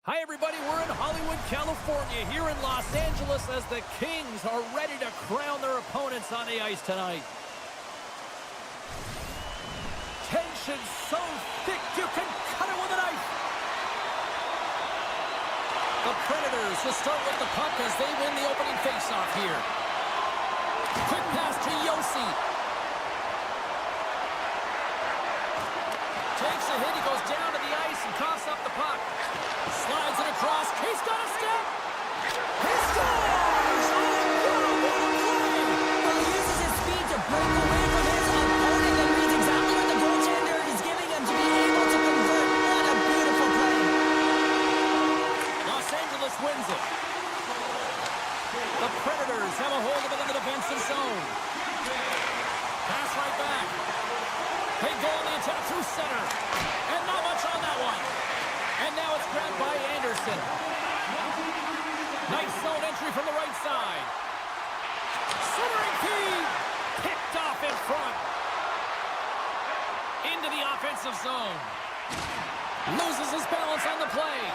Hi, everybody. We're in Hollywood, California, here in Los Angeles as the Kings are ready to crown their opponents on the ice tonight. Tension so thick you can cut it with a knife. The Predators will start with the puck as they win the opening faceoff here. Quick pass to Yossi. Takes a hit, he goes down to the ice and coughs up the puck. Slides it across, he's got a step! He scores! Oh, what a play! Well, he uses his speed to break away from his opponent and reads exactly what the goaltender is giving him to be able to convert. What a beautiful play! Los Angeles wins it. The Predators have a hold of it in the defensive zone. Pass right back. They go on the attack through center. And not much on that one. And now it's grabbed by Anderson. Nice zone entry from the right side. Centering feed. Picked off in front. Into the offensive zone. Loses his balance on the play.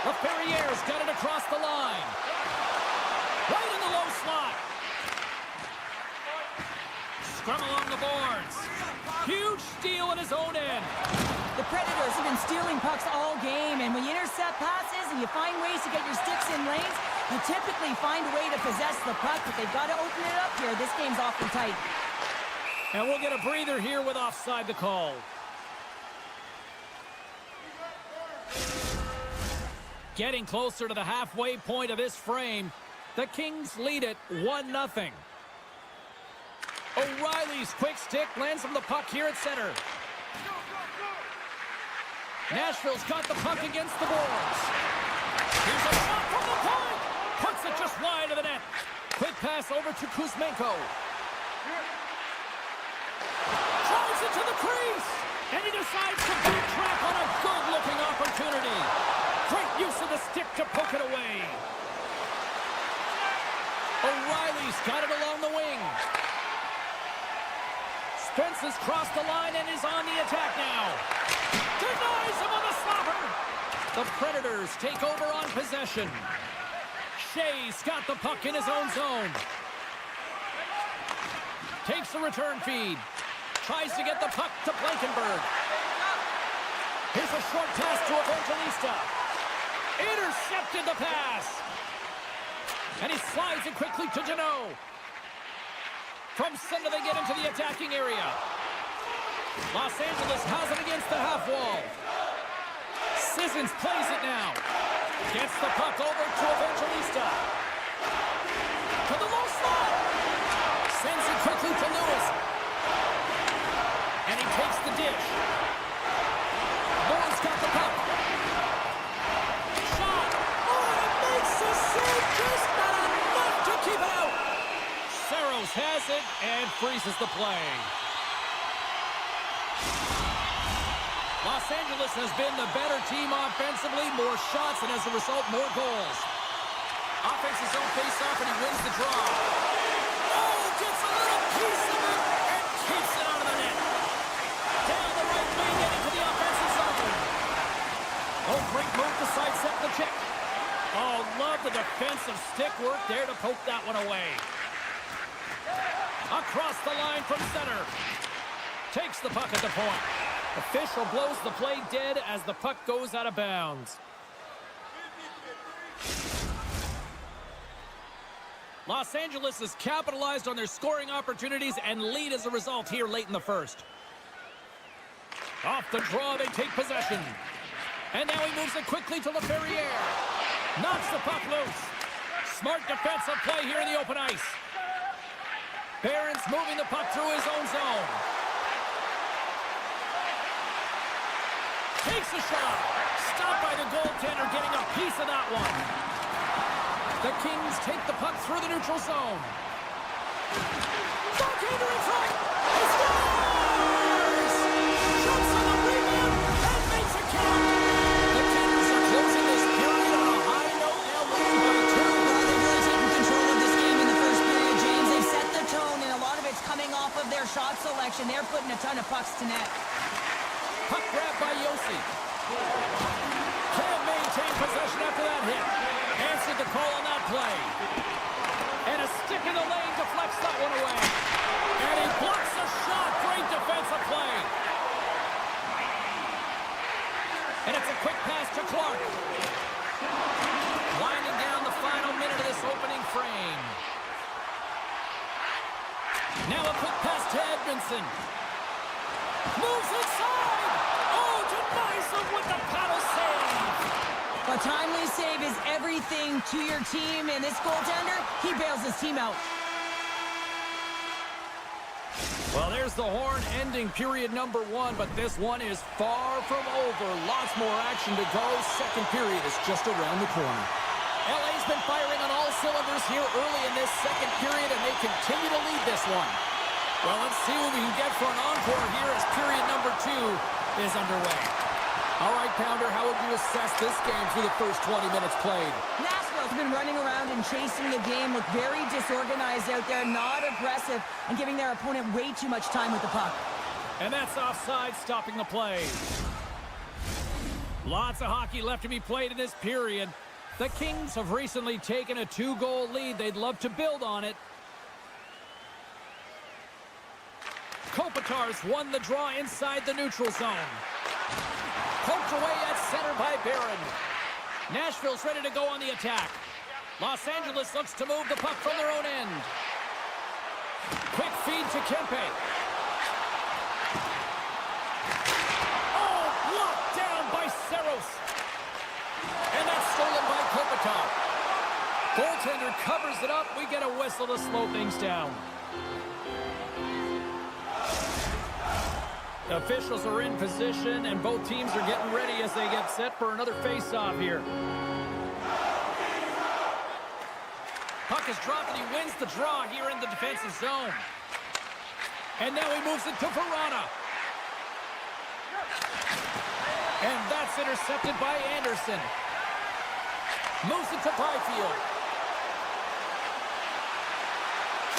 LaFerriere's got it across the line. Right in the low slot. Scrum along the boards. Huge steal in his own end. The Predators have been stealing pucks all game, and when you intercept passes and you find ways to get your sticks in lanes, you typically find a way to possess the puck, but they've got to open it up here. This game's awfully tight. And we'll get a breather here with offside the call. Getting closer to the halfway point of this frame, the Kings lead it 1-0. O'Reilly's quick stick lands him the puck here at center. Nashville's got the puck against the boards. Here's a shot from the point. Puts it just wide of the net. Quick pass over to Kuzmenko. Drives it to the crease. And he decides to backtrack on a good-looking opportunity. Great use of the stick to poke it away. O'Reilly's got it along the wing. Spence has crossed the line and is on the attack now. Denies him on the slapper. The Predators take over on possession. Shea's got the puck in his own zone. Takes the return feed. Tries to get the puck to Blankenberg. Here's a short pass to Evangelista. Intercepted the pass. And he slides it quickly to Janot. From center, they get into the attacking area. Los Angeles has it against the half wall. Sissons plays it now. Gets the puck over to Evangelista. To the low slot. Sends it quickly to Lewis. And he takes the dish. Lewis got the puck. Shot. Oh, it makes the save. Just not enough to keep it out. Saros has it and freezes the play. Los Angeles has been the better team offensively, more shots, and as a result, more goals. Offense his own face-off, and he wins the draw. Oh, gets a little piece of it and keeps it out of the net. Down the right wing and into the offensive zone. Oh, great move to sidestep the check. Oh, love the defensive stick work there to poke that one away. Across the line from center. Takes the puck at the point. Official blows the play dead as the puck goes out of bounds. Los Angeles has capitalized on their scoring opportunities and lead as a result here late in the first. Off the draw, they take possession. And now he moves it quickly to LaFerriere. Knocks the puck loose. Smart defensive play here in the open ice. Barron's moving the puck through his own zone. Takes a shot. Stopped by the goaltender, getting a piece of that one. The Kings take the puck through the neutral zone. Goaltender in front. He scores! Jumps on the rebound and makes a count. The Kings are closing this period on a high note and leading by two. Well, they've really taken control of this game in the first period, James. They've set the tone, and a lot of it's coming off of their shot selection. They're putting a ton of pucks to net. Puck grab by Yossi. Can't make Clark. Winding down the final minute of this opening frame. Now a quick pass to Edmondson. Moves inside. Oh, denies him with the paddle save. A timely save is everything to your team, and this goaltender, he bails his team out. Well, there's the horn ending period number 1, but this one is far from over. Lots more action to go. Second period is just around the corner. LA's been firing on all cylinders here early in this second period, and they continue to lead this one. Well, let's see what we can get for an encore here as period number 2 is underway. All right, Pounder, how would you assess this game through the first 20 minutes played? Nashville's been running around and chasing the game, look very disorganized out there, not aggressive, and giving their opponent way too much time with the puck. And that's offside, stopping the play. Lots of hockey left to be played in this period. The Kings have recently taken a 2-goal lead. They'd love to build on it. Kopitar's won the draw inside the neutral zone. Poked away at center by Barron. Nashville's ready to go on the attack. Los Angeles looks to move the puck from their own end. Quick feed to Kempe. Oh, blocked down by Saros. And that's stolen by Kopitar. Goaltender covers it up. We get a whistle to slow things down. Officials are in position, and both teams are getting ready as they get set for another face-off here. Puck is dropped, and he wins the draw here in the defensive zone. And now he moves it to Verana. And that's intercepted by Anderson. Moves it to Byfield.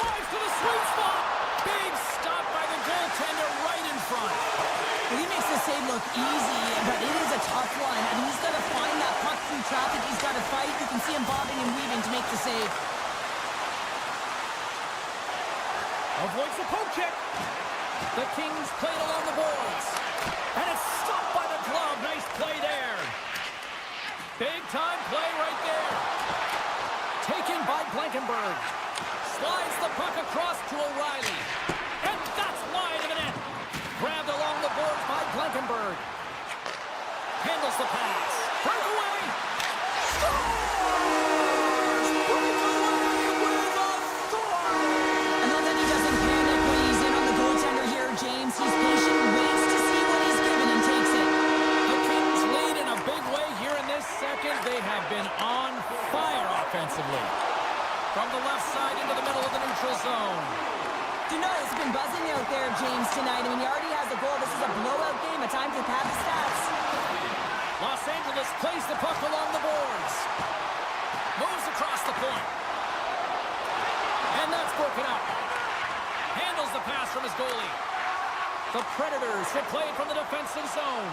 Drives to the sweet spot. Big stop by the goaltender right in front. He makes the save look easy, but it is a tough one. I mean, he's got to find that puck through traffic. He's got to fight. You can see him bobbing and weaving to make the save. Avoids the poke check. The Kings play it along the boards. And it's stopped by the glove. Nice play there. Big time play right there. Taken by Blankenberg. Slides the puck across to O'Reilly. And that's wide of the net. Grabbed along the boards by Blankenberg. Handles the pass. Breakaway. Scores! Breakaway with authority. And then he doesn't panic when he's in on the goaltender here, James. He's patient, waits to see what he's given, and takes it. The Kings lead in a big way here in this second. They have been on fire offensively. From the left side into the middle of the neutral zone. Duno's been buzzing out there, James, tonight. I mean, he already has a goal. This is a blowout game. At times, to pad the stats. Los Angeles plays the puck along the boards. Moves across the point. And that's broken up. Handles the pass from his goalie. The Predators should play it from the defensive zone.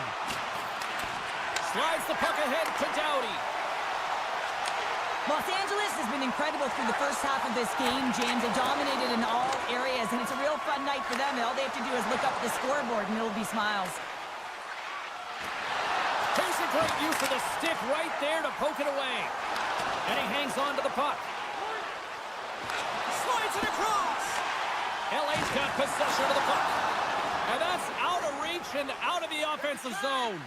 Slides the puck ahead to Doughty. Los Angeles has been incredible through the first half of this game, James. They dominated in all areas, and it's a real fun night for them. All they have to do is look up at the scoreboard, and it'll be smiles. Here's a great use of the stick right there to poke it away. And he hangs on to the puck. Slides it across. LA's got possession of the puck. And that's out of reach and out of the offensive zone.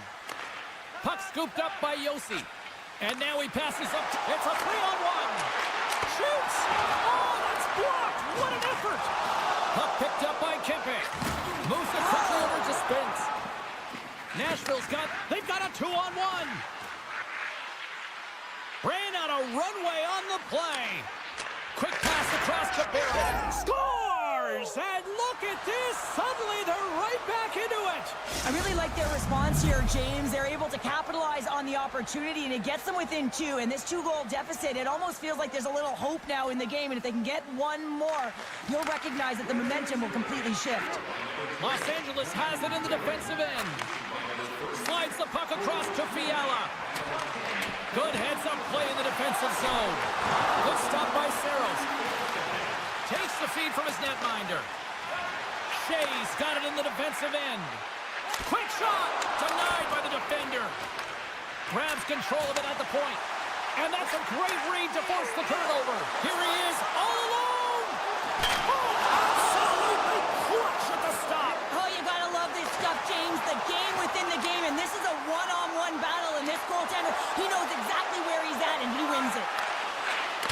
Puck scooped up by Yossi. And now he passes up. It's a 3-on-1. Shoots. Oh, that's blocked. What an effort. Puck picked up by Kempe. Moves it quickly over to Spence. They've got a 2-on-1. Ran out of runway on the play. Quick pass across to Barron. Scores! And look at this. Suddenly they're right back into it. I really like their response here, James. They're able to capitalize on the opportunity, and it gets them within 2. And this 2-goal deficit, it almost feels like there's a little hope now in the game. And if they can get one more, you'll recognize that the momentum will completely shift. Los Angeles has it in the defensive end. Slides the puck across to Fiala. Good heads-up play in the defensive zone. Good stop by Saros. Takes the feed from his netminder. Shea's got it in the defensive end. Quick shot! Denied by the defender. Grabs control of it at the point. And that's a great read to force the turnover. Here he is, all alone. Oh, absolutely clutch at the stop. Oh, you gotta love this stuff, James. The game within the game, and this is a one-on-one battle, and this goaltender, he knows exactly where he's at, and he wins it.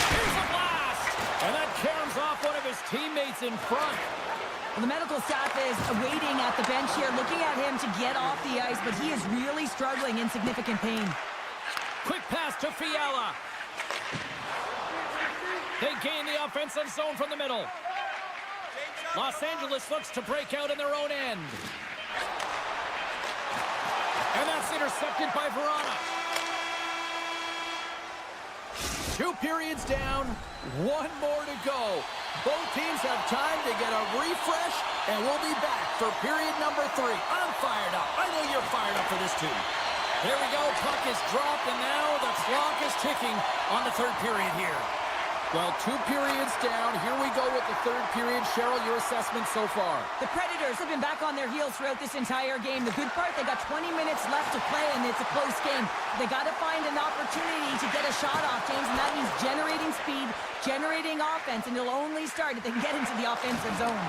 Here's a blast. And that caroms off one of his teammates in front. Well, the medical staff is waiting at the bench here, looking at him to get off the ice, but he is really struggling in significant pain. Quick pass to Fiala. They gain the offensive zone from the middle. Los Angeles looks to break out in their own end. And that's intercepted by Verona. 2 periods down, 1 more to go. Both teams have time to get a refresh, and we'll be back for period number 3. I'm fired up. I know you're fired up for this too. There we go. Puck is dropped, and now the clock is ticking on the 3rd period here. Well, 2 periods down. Here we go with the 3rd period. Cheryl, your assessment so far? The Predators have been back on their heels throughout this entire game. The good part, they got 20 minutes left to play, and it's a close game. They got to find an opportunity to get a shot off, James, and that means generating speed, generating offense, and it'll only start if they can get into the offensive zone.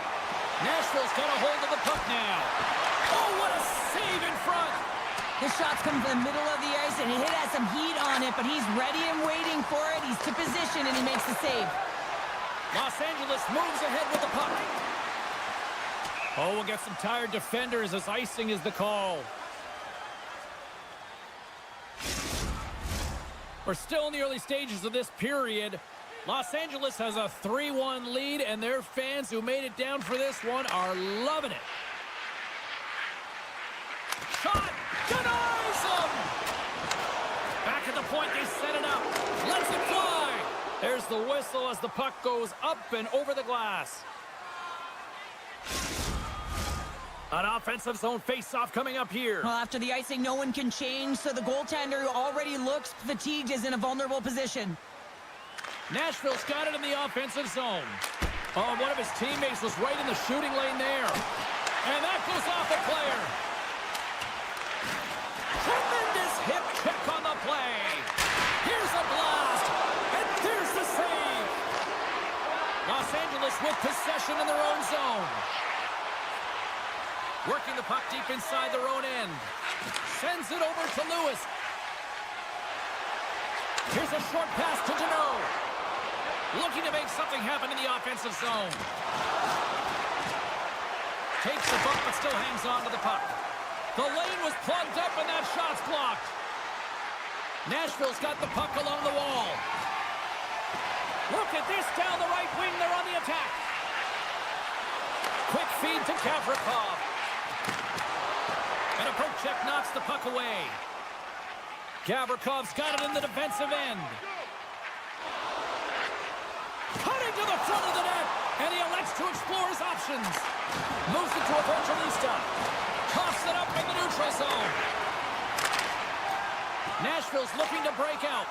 Nashville's got a hold of the puck now. Oh, what a save in front! This shot's coming from the middle of the ice, and he has some heat on it, but he's ready and waiting for it. He's to position, and he makes the save. Los Angeles moves ahead with the puck. Oh, we'll get some tired defenders as icing is the call. We're still in the early stages of this period. Los Angeles has a 3-1 lead, and their fans who made it down for this one are loving it. Shot! Denies him! Back at the point, they set it up. Lets it fly. There's the whistle as the puck goes up and over the glass. An offensive zone face-off coming up here. Well, after the icing, no one can change, so the goaltender who already looks fatigued is in a vulnerable position. Nashville's got it in the offensive zone. Oh, one of his teammates was right in the shooting lane there. And that goes off a player. Tremendous hip check on the play. Here's a blast. And there's the save. Los Angeles with possession in their own zone. Working the puck deep inside their own end. Sends it over to Lewis. Here's a short pass to Nuco. Looking to make something happen in the offensive zone. Takes the bump but still hangs on to the puck. The lane was plugged up and that shot's blocked. Nashville's got the puck along the wall. Look at this down the right wing. They're on the attack. Quick feed to HrabriPero. And a poke check knocks the puck away. HrabriPero's got it in the defensive end. Cutting to the front of the net. And he elects to explore his options. Moves it to Evangelista. Tossed it up in the neutral zone. Nashville's looking to break out.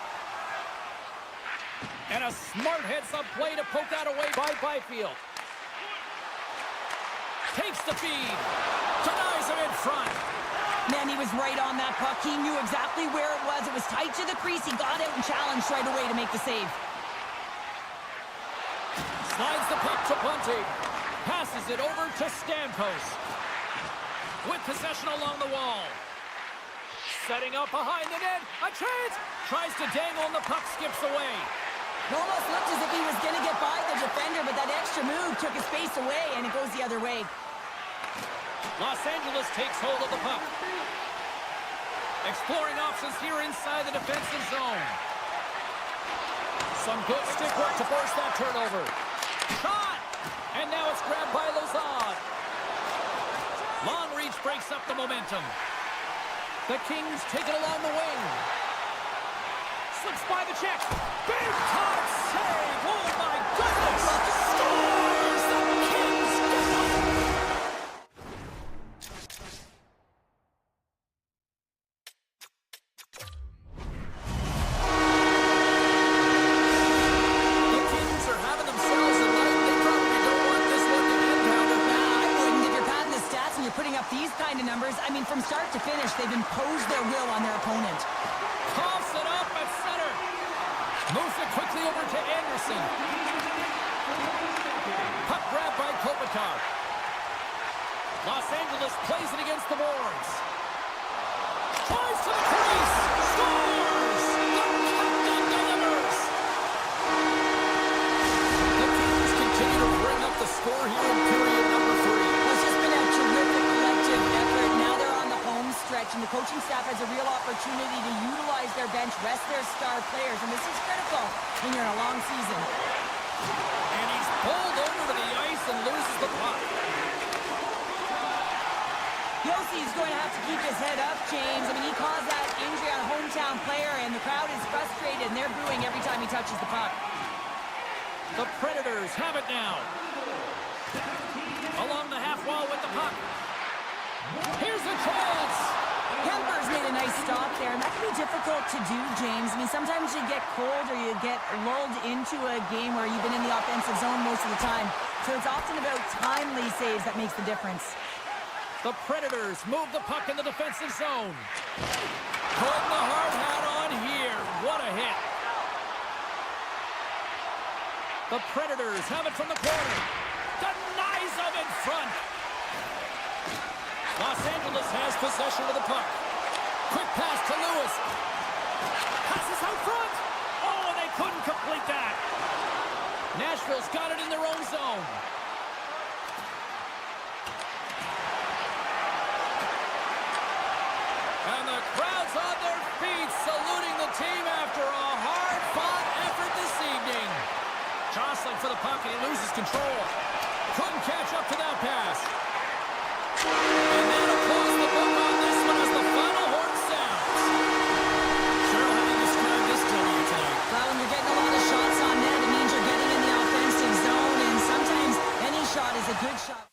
And a smart heads-up play to poke that away by Byfield. Takes the feed. Denies him in front. Man, he was right on that puck. He knew exactly where it was. It was tight to the crease. He got out and challenged right away to make the save. Slides the puck to Bunting. Passes it over to Stamkos. With possession along the wall. Setting up behind the net. A chance. Tries to dangle and the puck skips away. It almost looked as if he was going to get by the defender, but that extra move took his face away, and it goes the other way. Los Angeles takes hold of the puck. Exploring options here inside the defensive zone. Some good stick work to force that turnover. Shot! And now it's grabbed by Lozad. Long reach breaks up the momentum. The Kings take it along the wing. Slips by the check. Big time save! Oh my goodness! Scores! The Kings get it! The Kings are having themselves a night. They probably don't want this one to end, Pounder. Nah, I wouldn't. If you're padding the stats and you're putting up these kind of numbers, I mean, from start to finish, they've imposed their will on their opponent. Moves it quickly over to Anderson. Puck grab by Kopitar. Los Angeles plays it against the boards. Tries to the crease. Scores! The captain delivers! The teams continue to bring up the score here in period number 3. Well, it's just been a terrific collective effort. Now they're on the home stretch, and the coaching staff has a real opportunity to utilize their bench, rest their star players, and this is critical when you're in a long season. And he's pulled over to the ice and loses the puck. Yossi is going to have to keep his head up, James. I mean, he caused that injury on a hometown player, and the crowd is frustrated, and they're booing every time he touches the puck. The Predators have it now. Along the half wall with the puck. Here's a chance. Kemper's made a nice stop there, and that can be difficult to do, James. I mean, sometimes you get cold or you get lulled into a game where you've been in the offensive zone most of the time. So it's often about timely saves that makes the difference. The Predators move the puck in the defensive zone. Putting the hard hat on here. What a hit. The Predators have it from the corner. Denies them in front. Los Angeles has possession of the puck. Quick pass to Lewis. Passes out front. Oh, and they couldn't complete that. Nashville's got it in their own zone. And the crowd's on their feet, saluting the team after a hard-fought effort this evening. Jostling for the puck, and he loses control. Couldn't catch up to that pass. And that'll close the book on this one as the final horn sounds. Cheryl, how do you describe this W tonight? Well, when you're getting a lot of shots on net, it means you're getting in the offensive zone, and sometimes any shot is a good shot.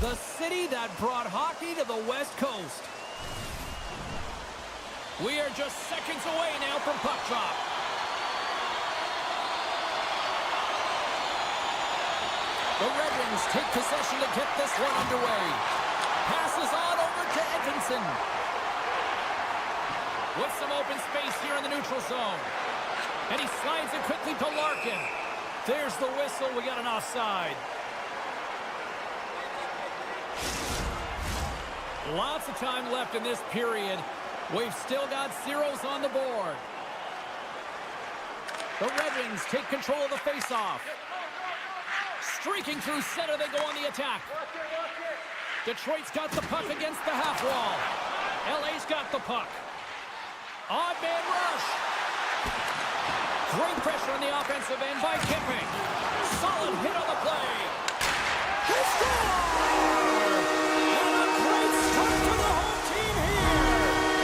The city that brought hockey to the West Coast. We are just seconds away now from puck drop. The Red Wings take possession to get this one underway. Passes on over to Edmondson. With some open space here in the neutral zone. And he slides it quickly to Larkin. There's the whistle. We got an offside. Lots of time left in this period. We've still got zeros on the board. The Red Wings take control of the faceoff. Streaking through center, they go on the attack. Detroit's got the puck against the half wall. LA's got the puck. Odd man rush. Great pressure on the offensive end by Kempe. Solid hit on the play. He scores! And a great start for the home team here.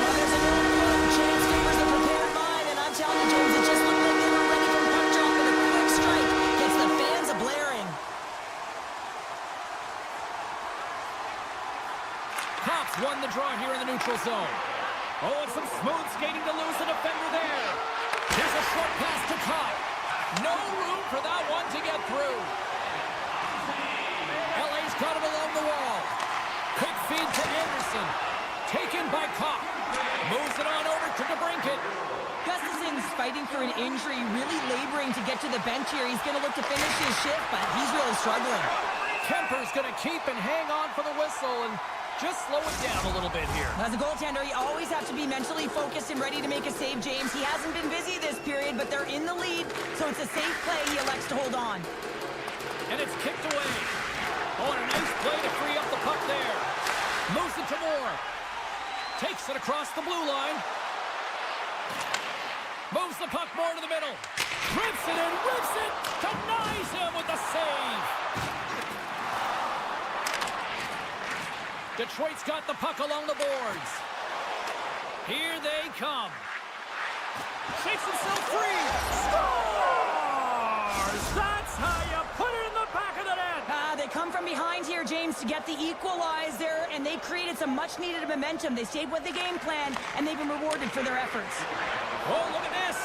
Well, there's a goal for James Favors a prepared mind, and I'm telling you, James, it just looked like they were ready for puck drop, and a quick strike gets the fans a-blaring. Cops won the draw here in the neutral zone. Oh, and some smooth skating to lose the defender there. Here's a short pass to Copp. No room for that one to get through. LA's got it along the wall. Quick feed to Anderson. Taken by Copp. Moves it on over to DeBrincat. Gustafson's fighting for an injury, really laboring to get to the bench here. He's going to look to finish his shift, but he's really struggling. Kemper's going to keep and hang on for the whistle and just slow it down a little bit here. As a goaltender, you always have to be mentally focused and ready to make a save, James. He hasn't been busy this period, but they're in the lead, so it's a safe play. He elects to hold on. And it's kicked away. Oh, and a nice play to free up the puck there. Moves it to Moore. Takes it across the blue line. Moves the puck more to the middle. Rips it and rips it. Denies him with the save. Detroit's got the puck along the boards. Here they come. Shakes himself free. Scores! That's how you put it in the back of the net. They come from behind here, James, to get the equalizer, and they created some much-needed momentum. They stayed with the game plan, and they've been rewarded for their efforts. Oh, look at this.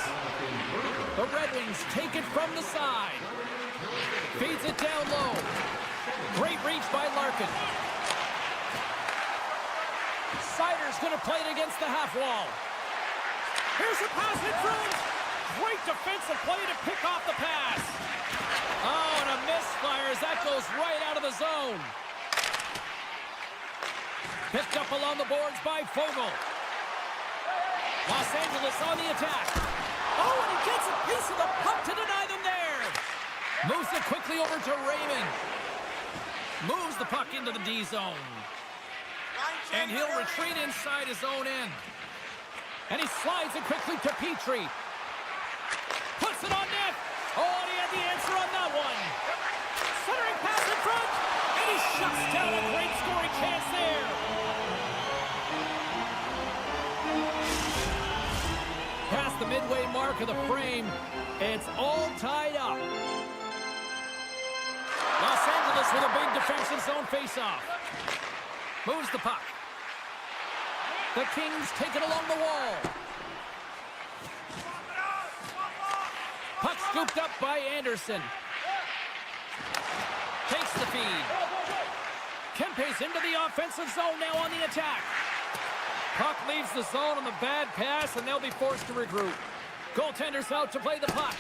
The Red Wings take it from the side. Feeds it down low. Great reach by Larkin. Sider's going to play it against the half wall. Here's a pass in front. Great defensive play to pick off the pass. Oh, and a misfire as that goes right out of the zone. Picked up along the boards by Fogle. Los Angeles on the attack. Oh, and he gets a piece of the puck to deny them there. Moves it quickly over to Raymond. Moves the puck into the D zone. And he'll retreat inside his own end. And he slides it quickly to Petrie. Puts it on net. Oh, and he had the answer on that one. Centering pass in front. And he shuts down a great scoring chance there. Past the midway mark of the frame. It's all tied up. Los Angeles with a big defensive zone faceoff. Moves the puck. The Kings take it along the wall. Puck scooped up by Anderson. Takes the feed. Kempe's into the offensive zone now on the attack. Puck leaves the zone on the bad pass, and they'll be forced to regroup. Goaltender's out to play the puck.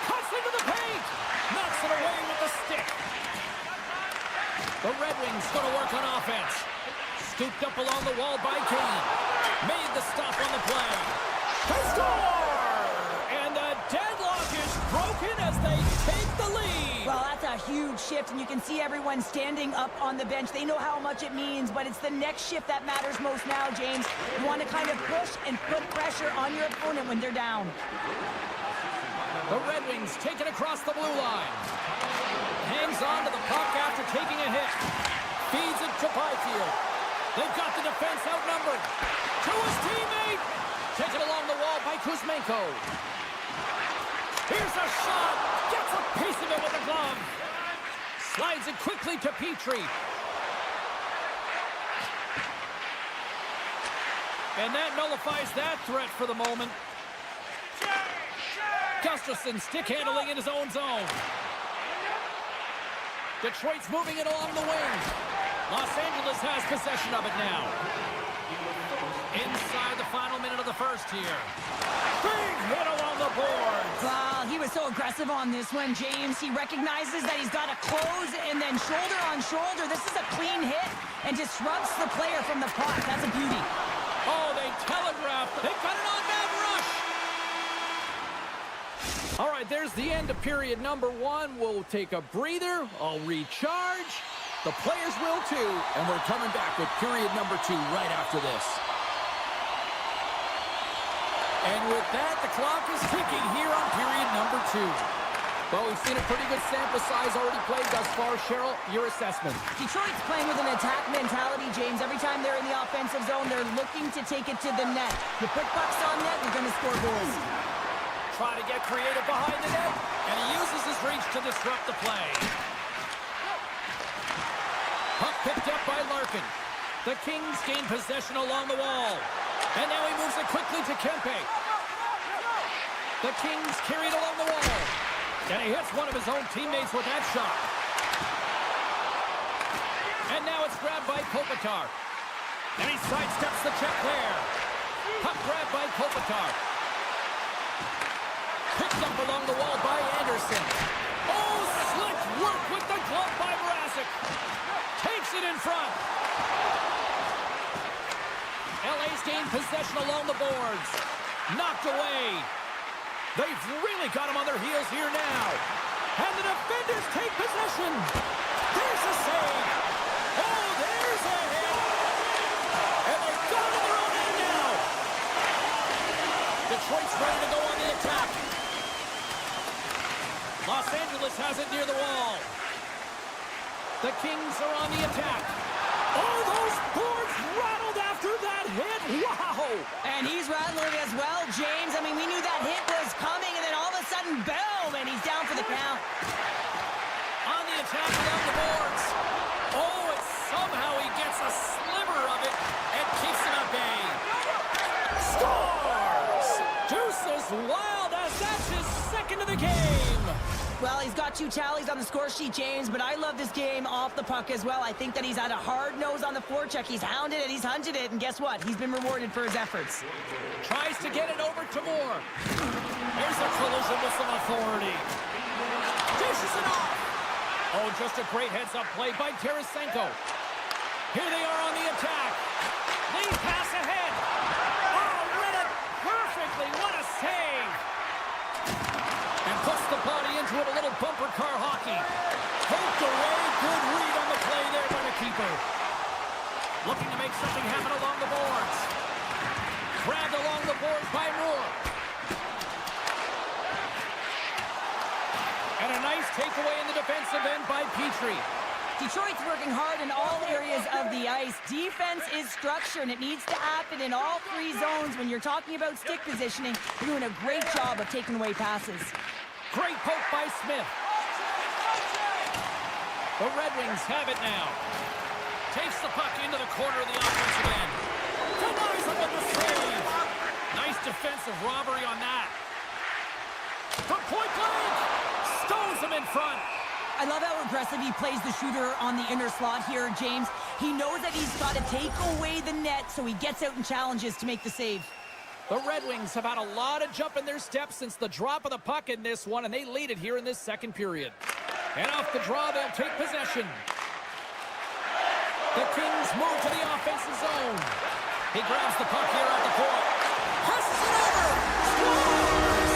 Cuts into the paint. Knocks it away with the stick. The Red Wings going to work on offense. Scooped up along the wall by Kane. Made the stop on the play. They score! And the deadlock is broken as they take the lead. Well, that's a huge shift, and you can see everyone standing up on the bench. They know how much it means, but it's the next shift that matters most now, James. You want to kind of push and put pressure on your opponent when they're down. The Red Wings take it across the blue line. Hangs on to the puck after taking a hit. Feeds it to Byfield. They've got the defense outnumbered. To his teammate. Taken along the wall by Kuzmenko. Here's a shot. Gets a piece of it with a glove. Slides it quickly to Petrie. And that nullifies that threat for the moment. Gustafson stick handling in his own zone. Detroit's moving it along the wing. Los Angeles has possession of it now. Inside the final minute of the first here. Big hit along the boards. Wow, he was so aggressive on this one, James. He recognizes that he's got to close and then shoulder on shoulder. This is a clean hit and disrupts the player from the puck. That's a beauty. Oh, they telegraphed. They got it on man rush. All right, there's the end of period number one. We'll take a breather. I'll recharge. The players will too. And we're coming back with period number two right after this. And with that, the clock is ticking here on period number two. Well, we've seen a pretty good sample size already played thus far. Cheryl, your assessment. Detroit's playing with an attack mentality, James. Every time they're in the offensive zone, they're looking to take it to the net. You put pucks on net, you're going to score goals. Try to get creative behind the net, and he uses his reach to disrupt the play. Puck picked up by Larkin. The Kings gain possession along the wall. And now he moves it quickly to Kempe. The Kings carry it along the wall. And he hits one of his own teammates with that shot. And now it's grabbed by Kopitar. And he sidesteps the check there. Puck grabbed by Kopitar. Picked up along the wall by Anderson. Oh, slick work with the glove by Mrazek. Takes it in front. LA's gained possession along the boards. Knocked away. They've really got him on their heels here now. And the defenders take possession. There's a save. Oh, there's a hit. And they've got it in their own end now. Detroit's ready to go on the attack. Los Angeles has it near the wall. The Kings are on the attack. Oh, those boards rattled after that hit. Wow. And he's rattling as well, James. I mean, we knew that hit was coming, and then all of a sudden, boom, and he's down for the count. On the attack along the boards. Oh, and somehow he gets a sliver of it and keeps him at bay. Scores! Deuce is wild as that's his second of the game. Well, he's got 2 tallies on the score sheet, James, but I love this game off the puck as well. I think that he's had a hard nose on the forecheck. He's hounded it, he's hunted it, and guess what? He's been rewarded for his efforts. Tries to get it over to Moore. There's a collision with some authority. Dishes it off. Oh, just a great heads-up play by Tarasenko. Here they are on the attack. Lead pass ahead. Oh, read it perfectly. What a save. And puts the body into it, a little bumper car hockey. Poked away, good read on the play there by the keeper. Looking to make something happen along the boards. Grabbed along the boards by Moore. And a nice takeaway in the defensive end by Petrie. Detroit's working hard in all areas of the ice. Defense is structure, and it needs to happen in all 3 zones. When you're talking about stick positioning, you're doing a great job of taking away passes. Great poke by Smith. The Red Wings have it now. Takes the puck into the corner of the offensive end. Denies him with the save. Nice defensive robbery on that. From point blank. Stones him in front. I love how aggressive he plays the shooter on the inner slot here, James. He knows that he's got to take away the net, so he gets out and challenges to make the save. The Red Wings have had a lot of jump in their steps since the drop of the puck in this one, and they lead it here in this second period. And off the draw, they'll take possession. The Kings move to the offensive zone. He grabs the puck here at the point. Passes it over. Scores!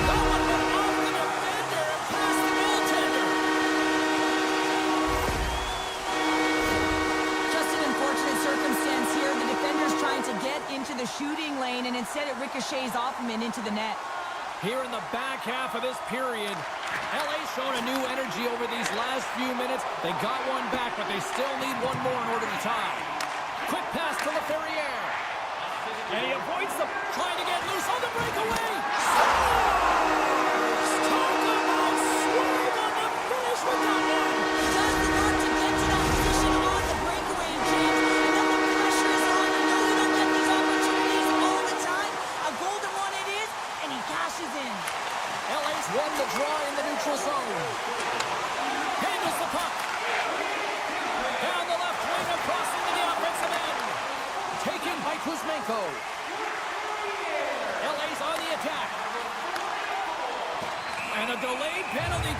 That one went off the defender and past the goaltender. Just an unfortunate circumstance here. The defender's trying to get into the shooting lane, and instead it ricochets off him and into the net. Here in the back half of this period, LA's shown a new energy over these last few minutes. They got one back, but they still need one more in order to tie. Quick pass to LaFerriere. And he avoids the trying to get loose on the breakaway. Scores! Talk about swerve on the finish with that one.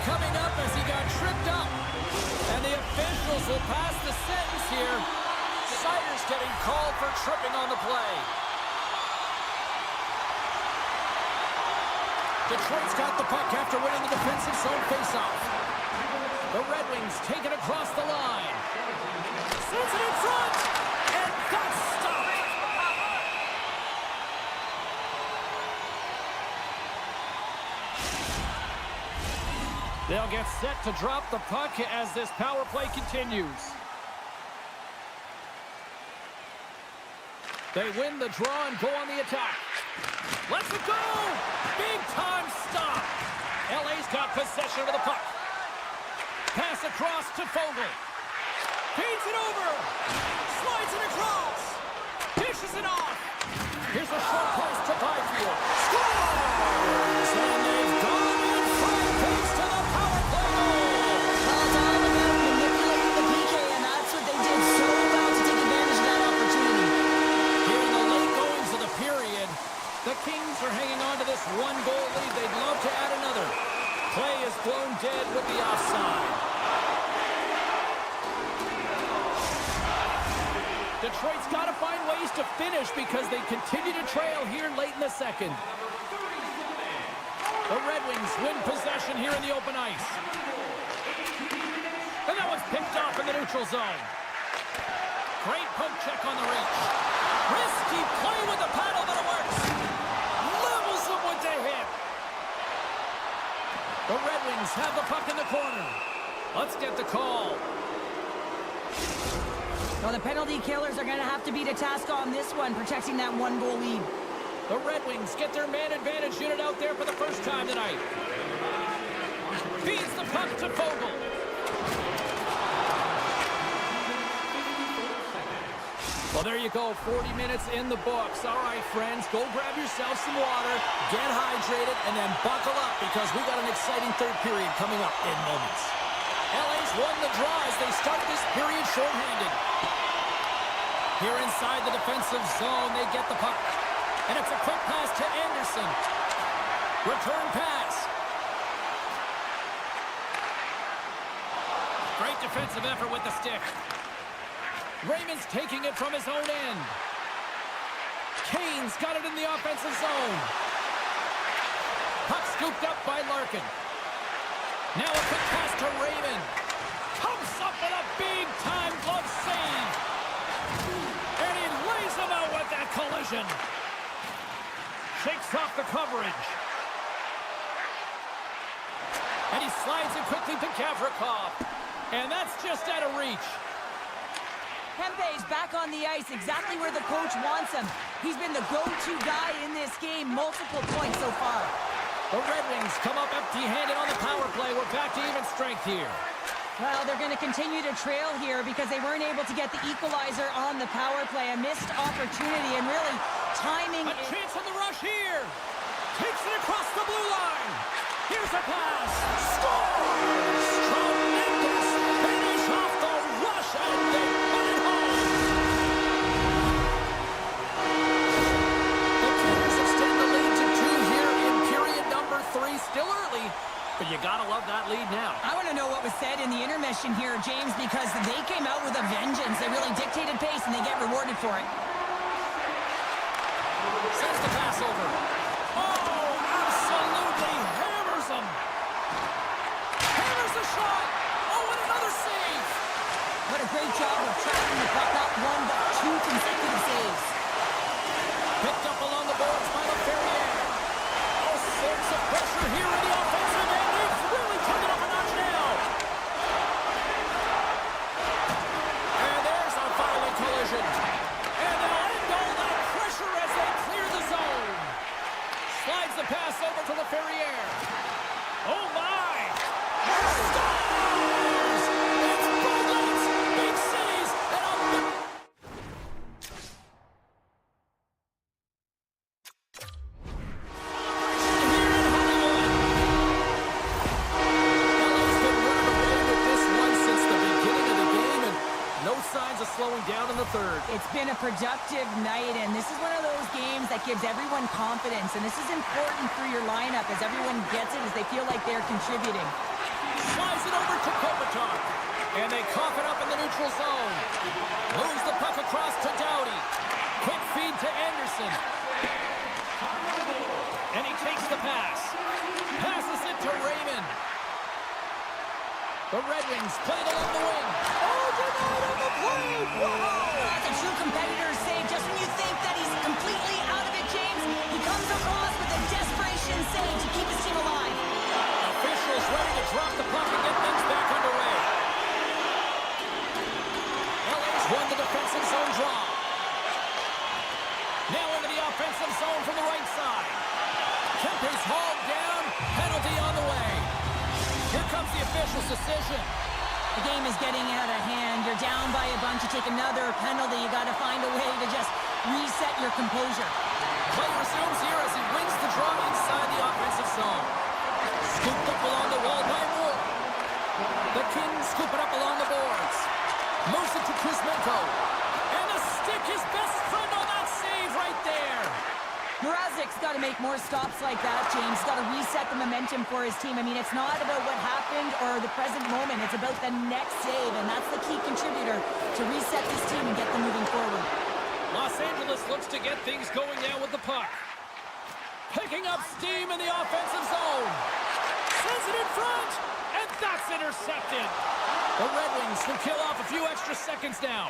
coming up as he got tripped up. And the officials will pass the sentence here. Sider's getting called for tripping on the play. Detroit's got the puck after winning the defensive zone faceoff. The Red Wings take it across the line. Sends it in front, and that's stopped. They'll get set to drop the puck as this power play continues. They win the draw and go on the attack. Let's it go! Big time stop. LA's got possession of the puck. Pass across to Fogle. Feeds it over. Slides it across. Dishes it off. Here's a short pass to Byfield. Scores! And they've gone in front thanks to the power play goal. Well, it's all about manipulating the PK, and that's what they did so well to take advantage of that opportunity. Here in the late goings of the period, the Kings are hanging on to this one-goal lead. They'd love to add another. Play is blown dead with the offside. Detroit's got to find ways to finish because they continue to trail here late in the second. The Red Wings win possession here in the open ice. And that one's picked off in the neutral zone. Great poke check on the reach. Risky play with the paddle, but it works. Levels them with the hit. The Red Wings have the puck in the corner. Let's get the call. Well, the penalty killers are going to have to beat a task on this one, protecting that one-goal lead. The Red Wings get their man advantage unit out there for the first time tonight. Feeds the puck to Fogle. Well, there you go. 40 minutes in the books. All right, friends, go grab yourself some water, get hydrated, and then buckle up because we got an exciting third period coming up in moments. LA's won the draw as they start this period shorthanded. Here inside the defensive zone, they get the puck. And it's a quick pass to Anderson. Return pass. Great defensive effort with the stick. Raymond's taking it from his own end. Kane's got it in the offensive zone. Puck scooped up by Larkin. Now a quick pass to Raymond. Comes up with a big-time glove save. And he lays him out with that collision. Shakes off the coverage. And he slides it quickly to Gavrikov. And that's just out of reach. Kempe's back on the ice, exactly where the coach wants him. He's been the go-to guy in this game, multiple points so far. The Red Wings come up empty-handed on the power play. We're back to even strength here. Well, they're going to continue to trail here because they weren't able to get the equalizer on the power play. A missed opportunity and really timing. A chance on the rush here. Takes it across the blue line. Here's a pass. Scores! Tremendous finish off the rush, and they put it home. The Kings extend the lead to 2 here in period number 3. Still early, but you gotta love that lead now. I want to know what was said in the intermission here, James, because they came out with a vengeance. They really dictated pace, and they get rewarded for it. Sends the pass over. Oh, absolutely hammers him. Hammers the shot. Oh, and another save. What a great job of tracking the puck. Not one, but 2 consecutive saves. Picked up along the boards by LaFerriere. All sorts of pressure here in the offensive end. They've really turned it up a notch now. And there's a violent collision. And they'll end all that pressure as they clear the zone. Slides the pass over to LaFerriere. Oh, my. Scores! It's Bogarts. Big saves. And a... slowing down in the third. It's been a productive night, and this is one of those games that gives everyone confidence, and this is important for your lineup as everyone gets it, as they feel like they're contributing. neutral zone. Moves the puck across to Doughty. Quick feed to Anderson. And he takes the pass. Passes it to Raymond. The Red Wings play it along the wing. Oh, denied on the play! Wow! That's a true competitor's save. Just when you think that he's completely out of it, James, he comes across with a desperation save to keep his team alive. Officials ready to drop the puck and get things back underway. LA's won the defensive zone draw. Now into the offensive zone from the right side. Kemper's hauled down. Penalty on the way. Here comes the official's decision. The game is getting out of hand. You're down by a bunch. You take another penalty. You got to find a way to just reset your composure. Play resumes here as he wins the draw inside the offensive zone. Scooped up along the wall by Moore. The Kings scoop it up along the boards. Moves it to Kuzmenko. And the stick, his best friend on that save right there. Mrazek's got to make more stops like that, James. Got to reset the momentum for his team. I mean, it's not about what happened or the present moment. It's about the next save, and that's the key contributor to reset this team and get them moving forward. Los Angeles looks to get things going now with the puck. Picking up steam in the offensive zone. Sends it in front, and that's intercepted. The Red Wings will kill off a few extra seconds now.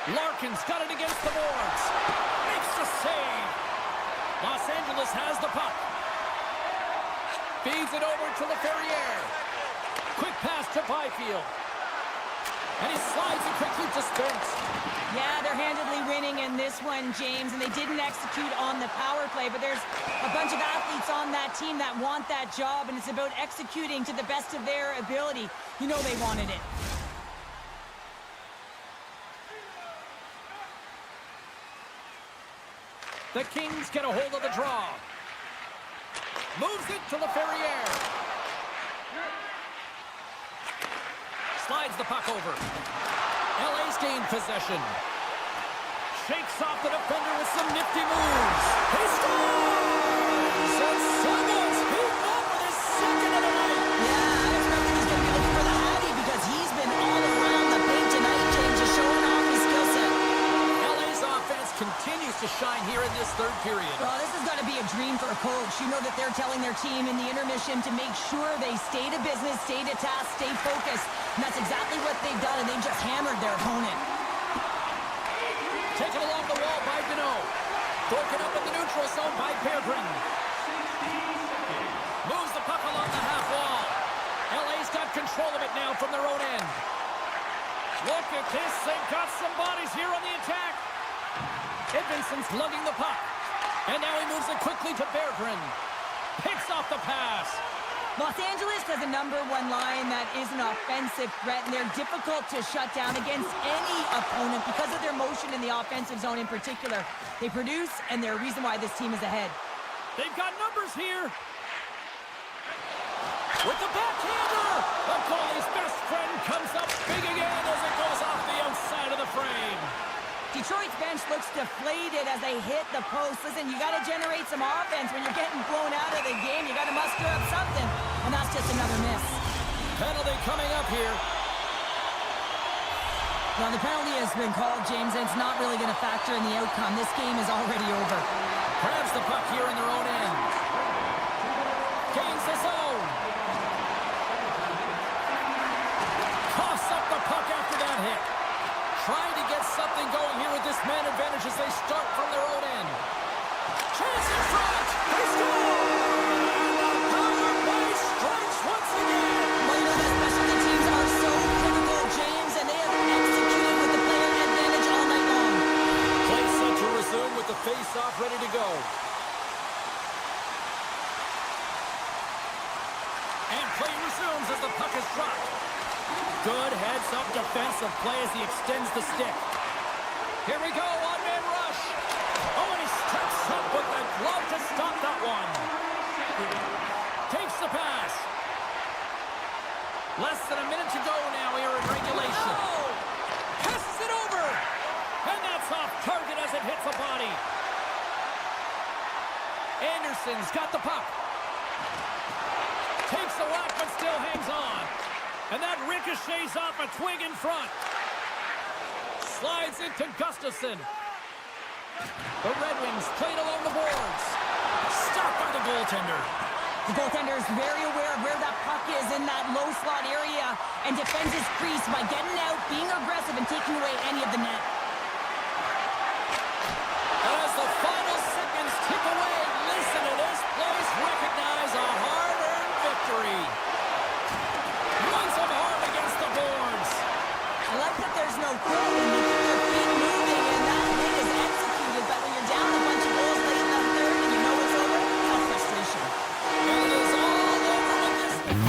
Larkin's got it against the boards. Makes the save. Los Angeles has the puck. Feeds it over to LaFerriere. Quick pass to Byfield. And he slides it quickly to Spence. Yeah, they're handedly winning in this one, James, and they didn't execute on the power play, but there's a bunch of athletes on that team that want that job, and it's about executing to the best of their ability. You know they wanted it. The Kings get a hold of the draw. Moves it to LaFerriere. Slides the puck over. LA's gained possession. Shakes off the defender with some nifty moves. He scores! And someone's beaten up with his second of the night. Yeah, I expect he's going to be looking for the Hattie because he's been all around the paint tonight, James, just showing off his skill set. LA's offense continues to shine here in this third period. Well, this has got to be a dream for a coach. You know that they're telling their team in the intermission to make sure they stay to business, stay to task, stay focused. And that's exactly what they've done, and they've just hammered their opponent. Taken along the wall by Deneau. Broken up in the neutral zone by Berggren. Moves the puck along the half wall. LA's got control of it now from their own end. Look at this. They've got some bodies here on the attack. Edmondson's lugging the puck. And now he moves it quickly to Berggren. Picks off the pass. Los Angeles has a #1 line that is an offensive threat, and they're difficult to shut down against any opponent because of their motion in the offensive zone in particular. They produce, and they're a reason why this team is ahead. They've got numbers here. With the backhander, the goalie's best friend comes up big again as it goes off the outside of the frame. Detroit's bench looks deflated as they hit the post. Listen, you got to generate some offense when you're getting blown out of the game. You got to muster up something, and that's just another miss. Penalty coming up here. Well, the penalty has been called, James, and it's not really going to factor in the outcome. This game is already over. Grabs the puck here in their own end. Gains the zone. Coughs up the puck after that hit. Trying to get something going here with this man advantage as they start from their own end. Chance in front. He scores! And the power play strikes once again. Well, you know that specialty teams are so critical, James, and they have executed with the player advantage all night long. Play set to resume with the face-off ready to go. And play resumes as the puck is dropped. Good heads-up defensive play as he extends the stick. Here we go, one-man rush. Oh, and he steps up with the glove to stop that one. Takes the pass. Less than a minute to go now here in regulation. Oh! Passes it over. And that's off target as it hits a body. Anderson's got the puck. Takes the whack but still hangs on. And that ricochets off a twig in front. Slides into Gustafsson. The Red Wings played along the boards. Stopped by the goaltender. The goaltender is very aware of where that puck is in that low slot area and defends his crease by getting out, being aggressive, and taking away any of the net. And as the final seconds tick away, listen to this place recognize a hard-earned victory. Runs him hard against the boards. I like that there's no quit when you keep your feet moving and that hit is executed, but when you're down a bunch of goals late in that third and you know it's over, tough frustration. And it is all over with this one.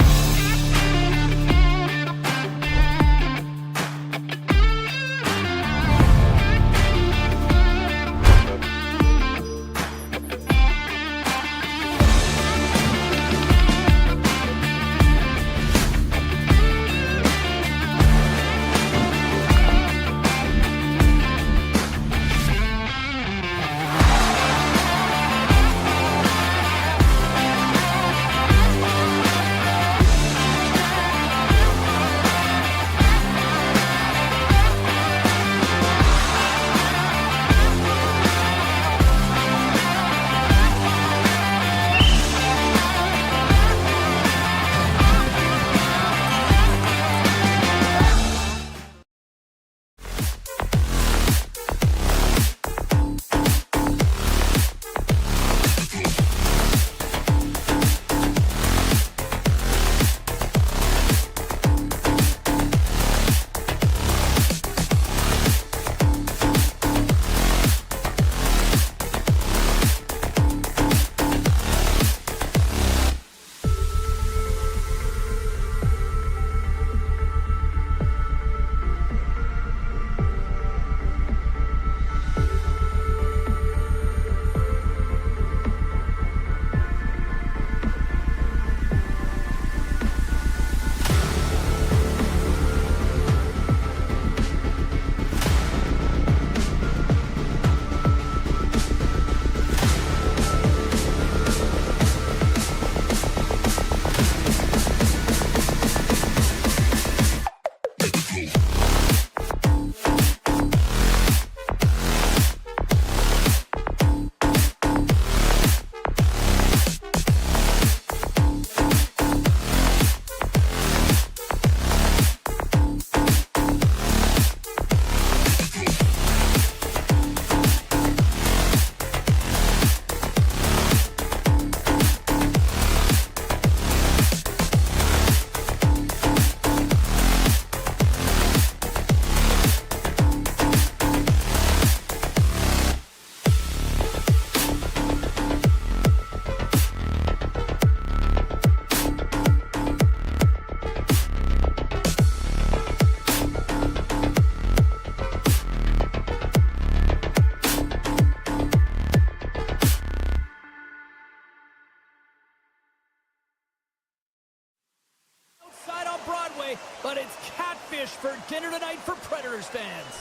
But it's catfish for dinner tonight for Predators fans.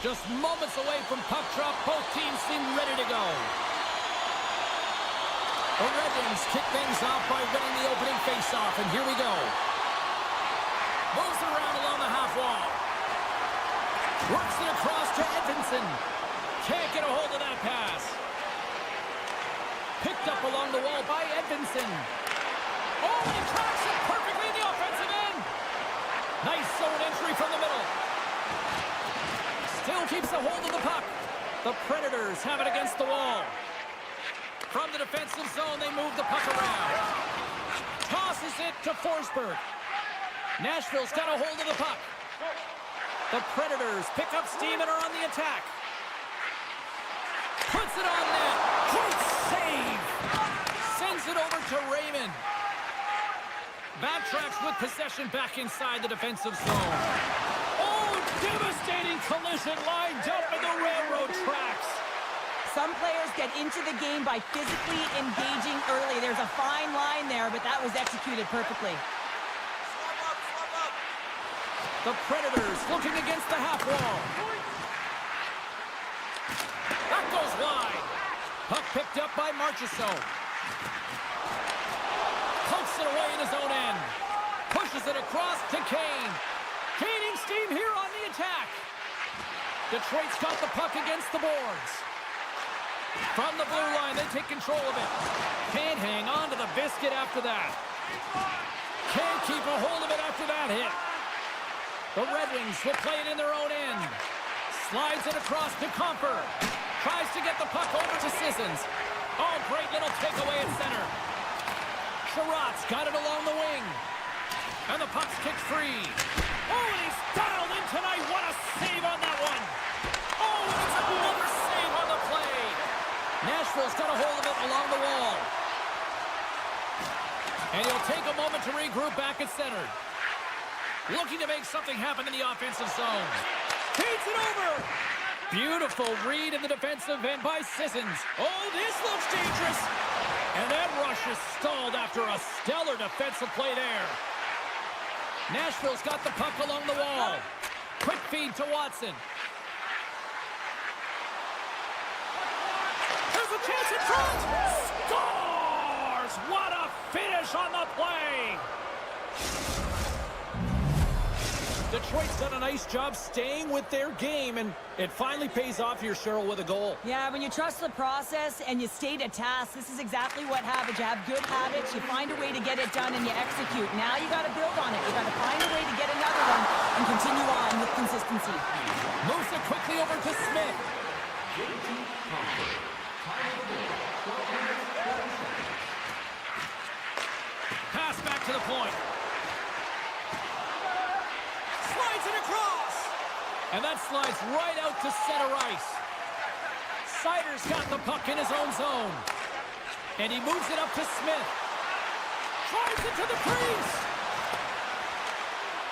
Just moments away from puck drop, both teams seem ready to go. The Red Wings kick things off by winning the opening faceoff, and here we go. Moves around along the half wall. Works it across to Edvinsson. Can't get a hold of that pass. Picked up along the wall by Edvinsson. Oh, and he tracks it perfectly in the offensive end. Nice zone entry from the middle. Still keeps a hold of the puck. The Predators have it against the wall. From the defensive zone, they move the puck around. Tosses it to Forsberg. Nashville's got a hold of the puck. The Predators pick up steam and are on the attack. Puts it on net. Great save. Sends it over to Raymond. Backtracks with possession back inside the defensive zone. Oh, devastating collision lined up in the railroad tracks. Some players get into the game by physically engaging early. There's a fine line there, but that was executed perfectly. The Predators looking against the half wall. That goes wide. Puck picked up by Marchessault. Pokes it away in his own end. Pushes it across to Kane. Gaining steam here on the attack. Detroit's got the puck against the boards. From the blue line, they take control of it. Can't hang on to the biscuit after that. Can't keep a hold of it after that hit. The Red Wings will play it in their own end. Slides it across to Comfer. Tries to get the puck over to Sissons. Oh, great little takeaway at center. Sherratt's got it along the wing. And the puck's kicked free. Oh, and he's dialed in tonight. What a save on that one. Oh, and it's another save on the play. Nashville's got a hold of it along the wall. And he'll take a moment to regroup back at center. Looking to make something happen in the offensive zone. Feeds it over. Beautiful read in the defensive end by Sissons. Oh, this looks dangerous. And that rush is stalled after a stellar defensive play there. Nashville's got the puck along the wall. Quick feed to Watson. There's a chance in front. Scores! What a finish on the play. Detroit's done a nice job staying with their game, and it finally pays off here, Cheryl, with a goal. Yeah, when you trust the process and you stay to task, this is exactly what happens. You have good habits, you find a way to get it done, and you execute. Now you got to build on it. You got to find a way to get another one and continue on with consistency. Moves it quickly over to Smith. Pass back to the point. Slides it across. And that slides right out to center ice. Sider's got the puck in his own zone. And he moves it up to Smith. Drives it to the crease.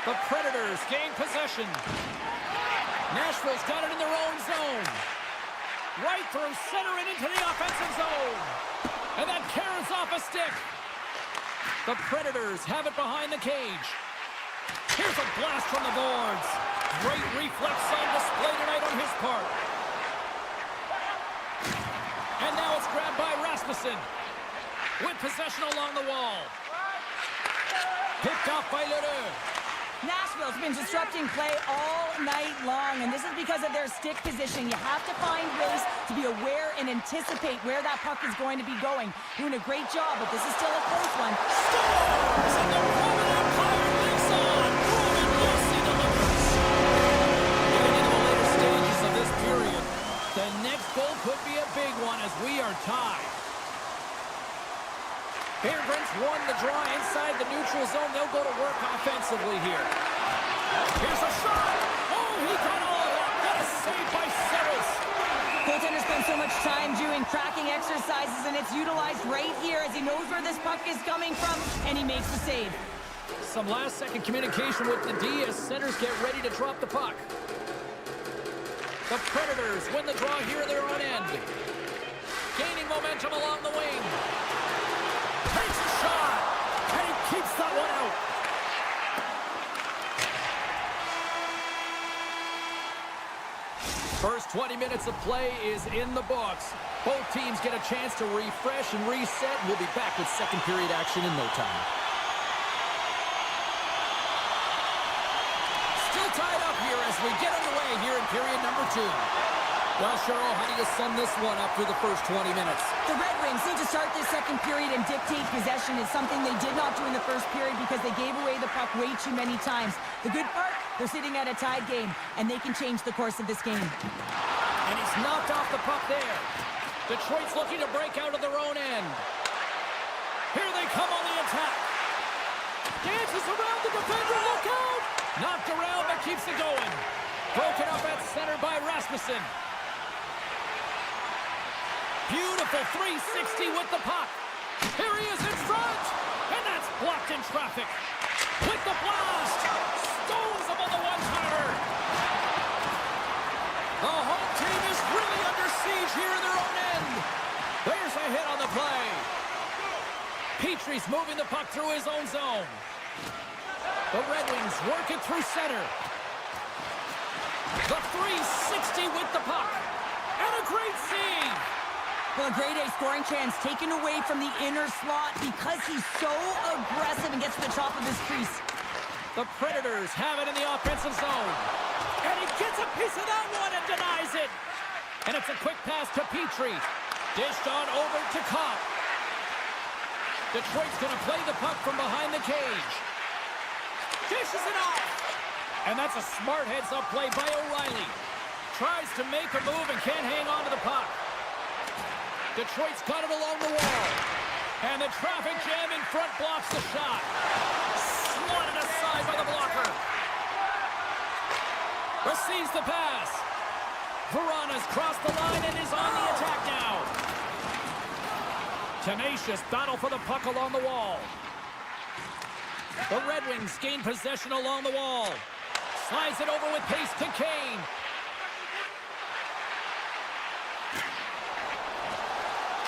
The Predators gain possession. Nashville's got it in their own zone. Right through center and into the offensive zone. And that carries off a stick. The Predators have it behind the cage. Here's a blast from the boards. Great reflex on display tonight on his part. And now it's grabbed by Rasmussen. With possession along the wall. Picked off by Leroux. Nashville's been disrupting play all night long, and this is because of their stick position. You have to find ways to be aware and anticipate where that puck is going to be going. Doing a great job, but this is still a close one. Scores! And the Roman Empire leads on. Roman Lucy delivers. Getting into the later stages of this period, the next goal could be a big one as we are tied. Beargrins won the draw inside the neutral zone. They'll go to work offensively here. Here's a shot. Oh, he got all of that. What a save by Settles. Goaltender spends so much time doing tracking exercises, and it's utilized right here as he knows where this puck is coming from, and he makes the save. Some last-second communication with the D as centers get ready to drop the puck. The Predators win the draw here in their own end. Gaining momentum along the wing. Takes a shot, and he keeps that one out. First 20 minutes of play is in the books. Both teams get a chance to refresh and reset. We'll be back with second period action in no time. Still tied up here as we get underway here in period number 2. Well, Cheryl, how do you sum this one up through the first 20 minutes? The Red Wings need to start this second period and dictate possession. It's something they did not do in the first period because they gave away the puck way too many times. The good part, they're sitting at a tied game, and they can change the course of this game. And he's knocked off the puck there. Detroit's looking to break out of their own end. Here they come on the attack. Dances around the defender, look out! Knocked around, but keeps it going. Broken up at center by Rasmussen. Beautiful 360 with the puck. Here he is in front. And that's blocked in traffic. With the blast. Stones him on the one-timer. The home team is really under siege here in their own end. There's a hit on the play. Petrie's moving the puck through his own zone. The Red Wings work it through center. The 360 with the puck. And a great save. Well, a grade A scoring chance taken away from the inner slot because he's so aggressive and gets to the top of his crease. The Predators have it in the offensive zone. And he gets a piece of that one and denies it. And it's a quick pass to Petrie. Dished on over to Kopp. Detroit's going to play the puck from behind the cage. Dishes it off. And that's a smart heads-up play by O'Reilly. Tries to make a move and can't hang on to the puck. Detroit's got it along the wall. And the traffic jam in front blocks the shot. Swatted aside by the blocker. Receives the pass. Verana's crossed the line and is on the attack now. Tenacious battle for the puck along the wall. The Red Wings gain possession along the wall. Slides it over with pace to Kane.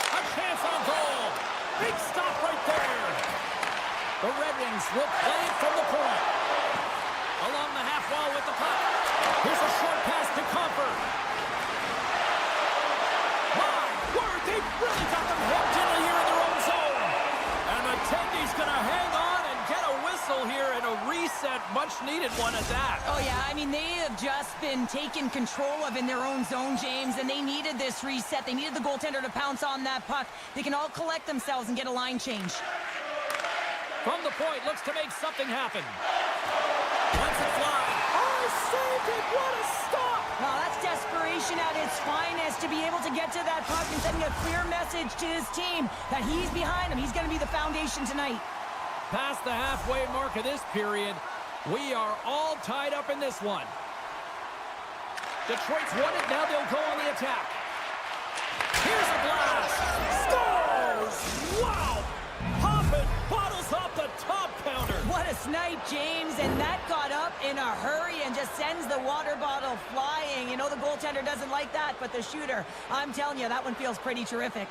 A chance on goal. Big stop right there. The Red Wings will play it from the point. Along the half wall with the puck. Here's a short pass to Comfort. My word, they really got them hemmed in here in their own zone. And Mattendi's going to hang on and get a whistle here and a reset, much needed one at that. Oh, yeah, I mean, they have just been taken control of in their own zone, James, and they needed this reset. They needed the goaltender to pounce on that puck. They can all collect themselves and get a line change. From the point, looks to make something happen. Lets it fly. Oh, saved it! What a stop! Well, that's desperation at its finest to be able to get to that puck and sending a clear message to his team that he's behind him. He's going to be the foundation tonight. Past the halfway mark of this period, we are all tied up in this one. Detroit's won it, now they'll go on the attack. Here's a blast! Scores! Wow! Hoppin' bottles off the top counter. What a snipe, James, and that got up in a hurry and just sends the water bottle flying. You know the goaltender doesn't like that, but the shooter, I'm telling you, that one feels pretty terrific.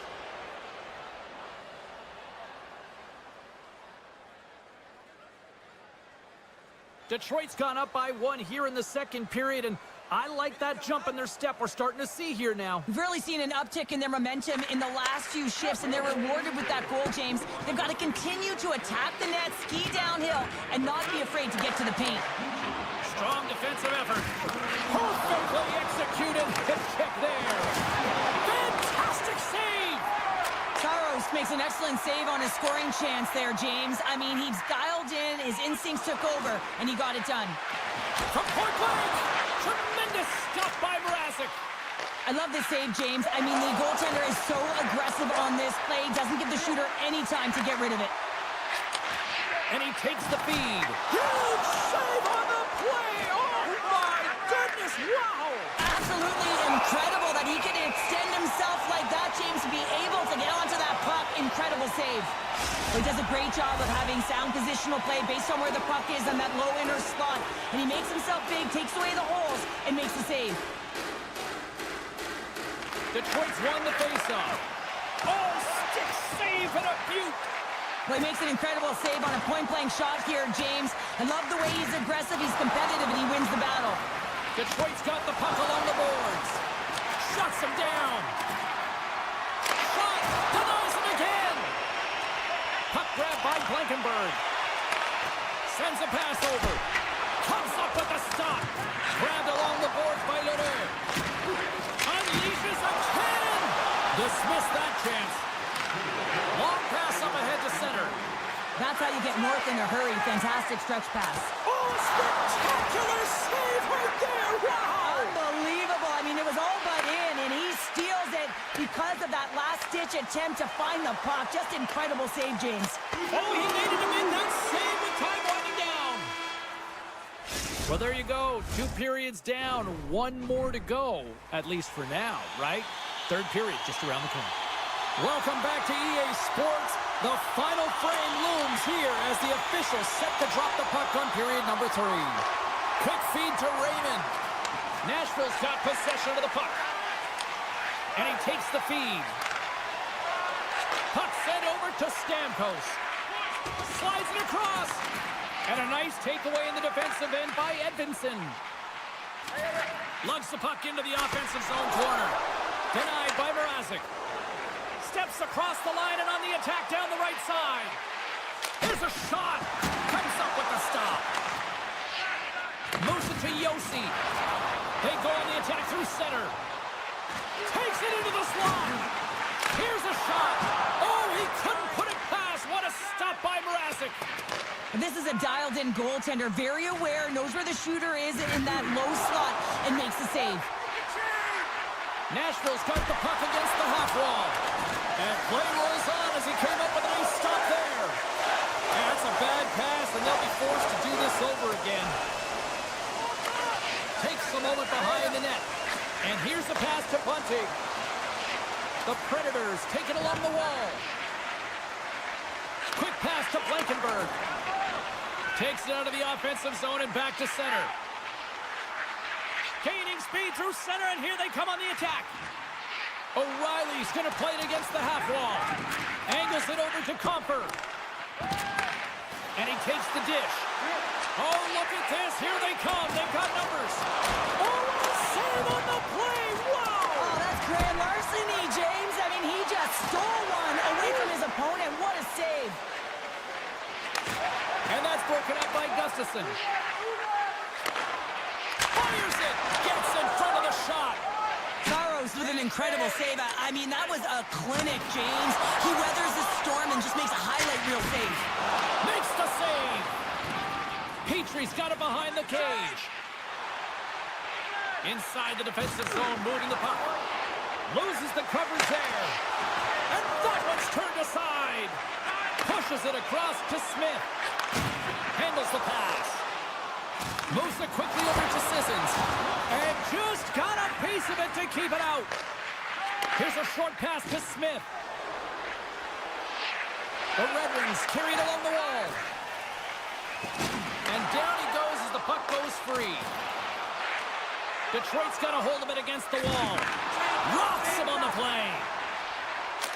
Detroit's gone up by one here in the second period, and I like that jump in their step we're starting to see here now. We've really seen an uptick in their momentum in the last few shifts, and they're rewarded with that goal, James. They've got to continue to attack the net, ski downhill, and not be afraid to get to the paint. Strong defensive effort. Perfectly executed. Hip check there. Fantastic save! Saros makes an excellent save on his scoring chance there, James. I mean, he's dialed in, his instincts took over, and he got it done. From point blank! Tremendous stuff by Mrazek. I love this save, James. I mean, the goaltender is so aggressive on this play, doesn't give the shooter any time to get rid of it. And he takes the feed. Huge save on the play! Oh, my goodness! Wow! Absolutely incredible that he can extend himself like that, James, to be able to get onto that puck. Incredible save. He does a great job of having sound positional play based on where the puck is on that low inner slot. And he makes himself big, takes away the holes, and makes the save. Detroit's won the faceoff. Oh, stick save and a beaut. Well, he makes an incredible save on a point-blank shot here, James. I love the way he's aggressive, he's competitive, and he wins the battle. Detroit's got the puck along the boards. Shuts him down. Shot! Denies him again! Puck grab by Blankenberg. Sends a pass over. Comes up with the stop. Grabbed along the boards by Leroux. Unleashes a cannon! Dismissed that chance. Long pass up ahead to center. That's how you get north in a hurry. Fantastic stretch pass. Oh, spectacular save right there! Wow! Unbelievable. I mean, it was all but in, and he steals it because of that last-ditch attempt to find the puck. Just incredible save, James. Oh, he needed to make that save with time winding down. Well, there you go. 2 periods down. 1 more to go, at least for now, right? Third period just around the corner. Welcome back to EA Sports. The final frame looms here as the officials set to drop the puck on period number 3. Quick feed to Raymond. Nashville's got possession of the puck. And he takes the feed. Puck sent over to Stamkos. Slides it across. And a nice takeaway in the defensive end by Edvinsson. Lugs the puck into the offensive zone corner. Denied by Mrazek. Steps across the line and on the attack down the right side. Here's a shot. Comes up with the stop. Moves it to Yossi. They go on the attack through center. Takes it into the slot. Here's a shot. Oh, he couldn't put it past. What a stop by Mrazek. This is a dialed-in goaltender. Very aware, knows where the shooter is in that low slot, and makes the save. Nashville's got the puck against the half wall. And play rolls on as he came up with a nice stop there. And that's a bad pass, and they'll be forced to do this over again. Takes a moment behind the net. And here's the pass to Bunting. The Predators take it along the wall. Quick pass to Blankenberg. Takes it out of the offensive zone and back to center. Gaining speed through center, and here they come on the attack. O'Reilly's going to play it against the half wall. Angles it over to Comper. And he takes the dish. Oh, look at this. Here they come. They've got numbers. Oh, what a save on the play. Wow. Oh, that's grand larceny, James. I mean, he just stole one away from his opponent. What a save. And that's broken up by Gustafsson. Fires it. Gets in front of the shot. Saros with an incredible save. I mean, that was a clinic, James. He weathers the storm and just makes a highlight reel save. Makes the save. Petrie's got it behind the cage. Inside the defensive zone, moving the puck. Loses the coverage there. And that one's turned aside. Pushes it across to Smith. Handles the pass. Moves it quickly over to Sissons. And just got a piece of it to keep it out. Here's a short pass to Smith. The Red Wings carry it along the wall. And down he goes as the puck goes free. Detroit's got a hold of it against the wall. Rocks him on the play.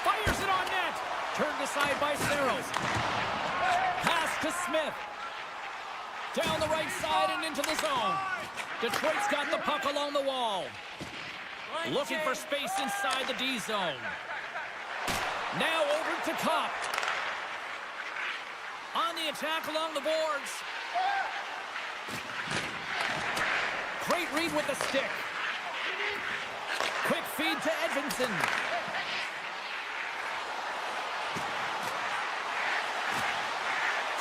Fires it on net. Turned aside by Saros. Pass to Smith. Down the right side and into the zone. Detroit's got the puck along the wall. Looking for space inside the D zone. Now over to Kopp. On the attack along the boards. Great read with the stick. Quick feed to Edvinsson.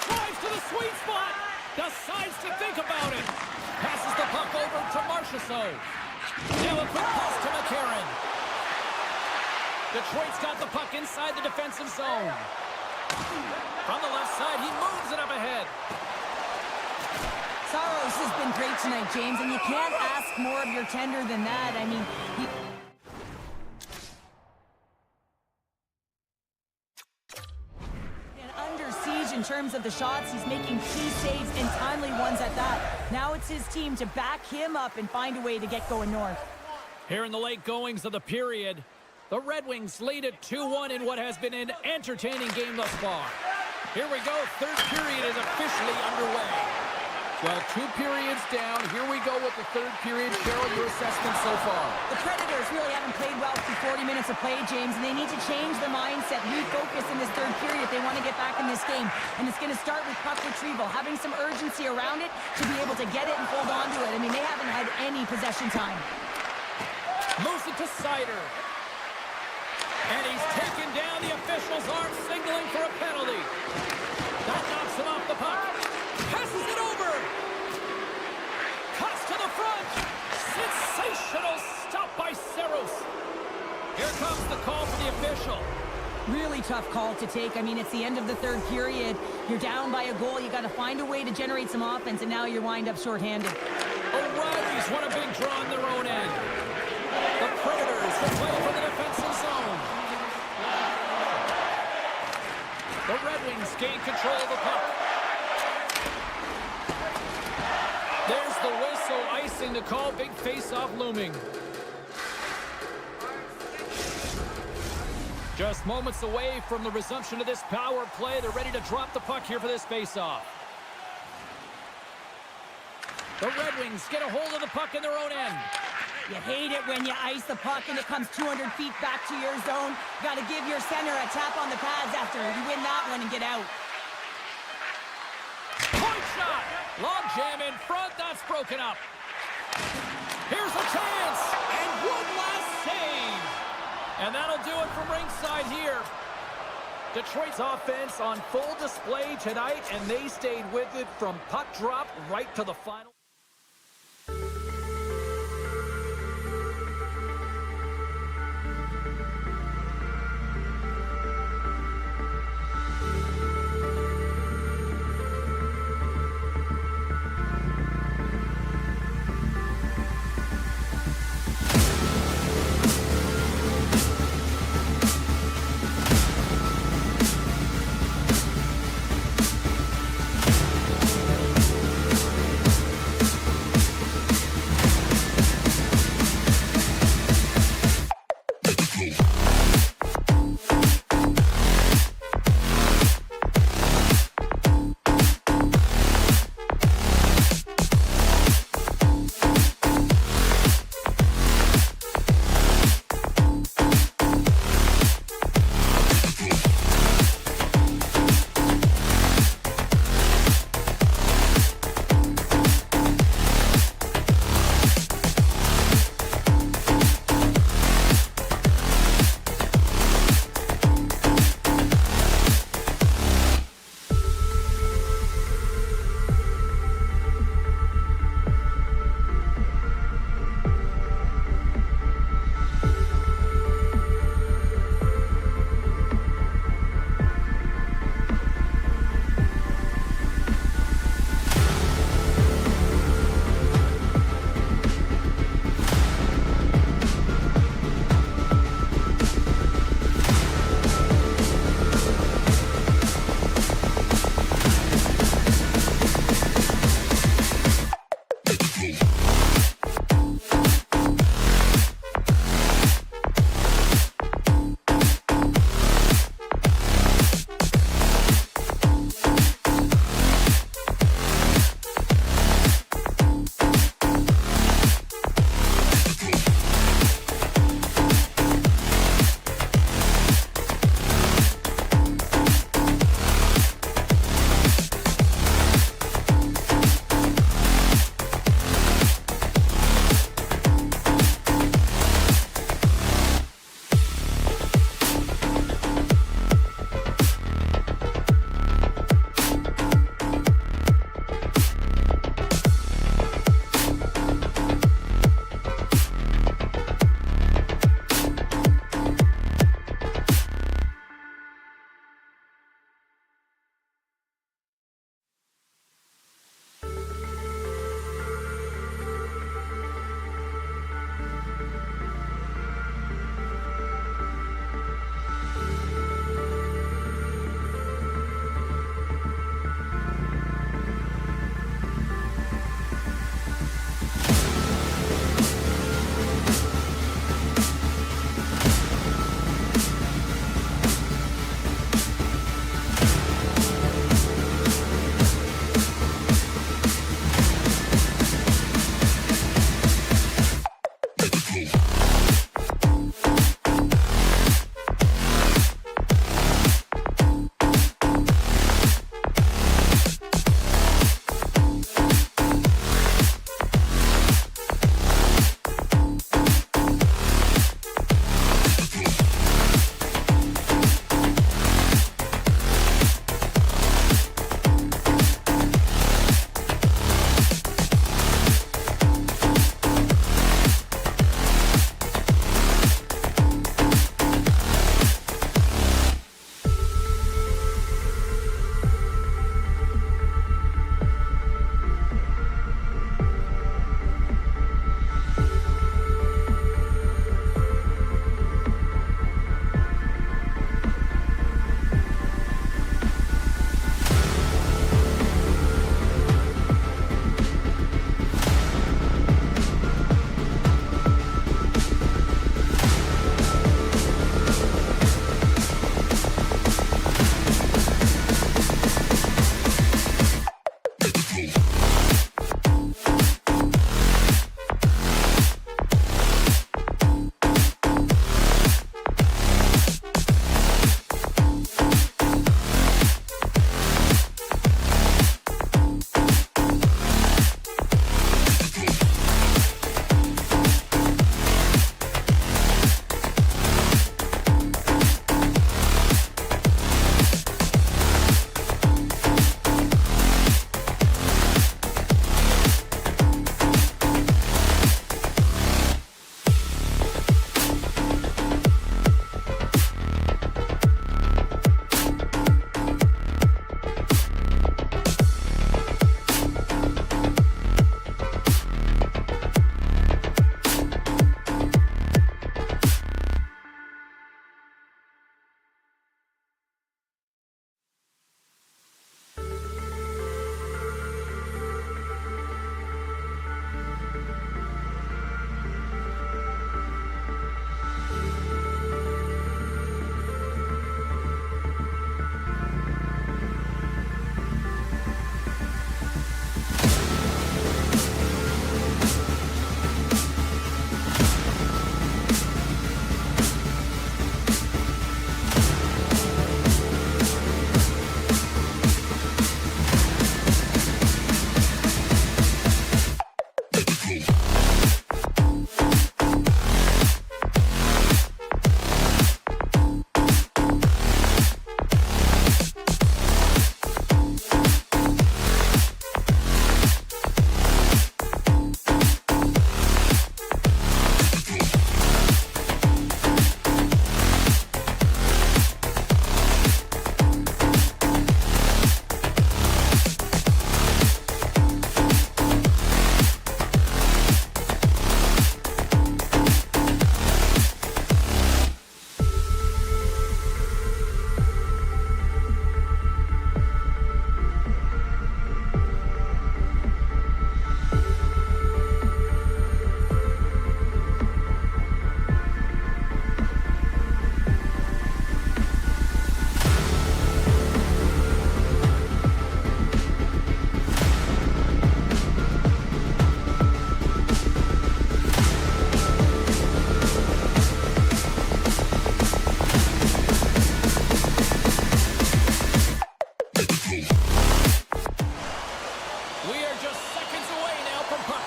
Drives to the sweet spot. Decides to think about it. Passes the puck over to Marchessault. Now a quick pass to McCarron. Detroit's got the puck inside the defensive zone. From the left side, he moves it up ahead. Saros has been great tonight, James, and you can't ask more of your tender than that. I mean, under siege in terms of the shots. He's making key saves and timely ones at that. Now it's his team to back him up and find a way to get going north. Here in the late goings of the period, the Red Wings lead it 2-1 in what has been an entertaining game thus far. Here we go. Third period is officially underway. Well, 2 periods down. Here we go with the third period. Cheryl, your assessment so far? The Predators really haven't played well through 40 minutes of play, James, and they need to change their mindset, refocus in this third period if they want to get back in this game. And it's going to start with puck retrieval, having some urgency around it to be able to get it and hold on to it. I mean, they haven't had any possession time. Moves it to Seider. And he's taken down. The officials aren't signaling for a penalty. That knocks him off the puck. Passes it over. Cuts to the front. Sensational stop by Saros. Here comes the call for the official. Really tough call to take. I mean, it's the end of the third period. You're down by a goal. You got to find a way to generate some offense, and now you're wind up shorthanded. O'Reilly's won a big draw on their own end. The Predators will play for the defensive zone. The Red Wings gain control of the puck. There's the whistle, icing the call. Big face-off looming. Just moments away from the resumption of this power play. They're ready to drop the puck here for this face-off. The Red Wings get a hold of the puck in their own end. You hate it when you ice the puck and it comes 200 feet back to your zone. You got to give your center a tap on the pads after you win that one and get out. Point shot! Long jam in front, that's broken up. Here's a chance, and one last save. And that'll do it from ringside here. Detroit's offense on full display tonight, and they stayed with it from puck drop right to the final.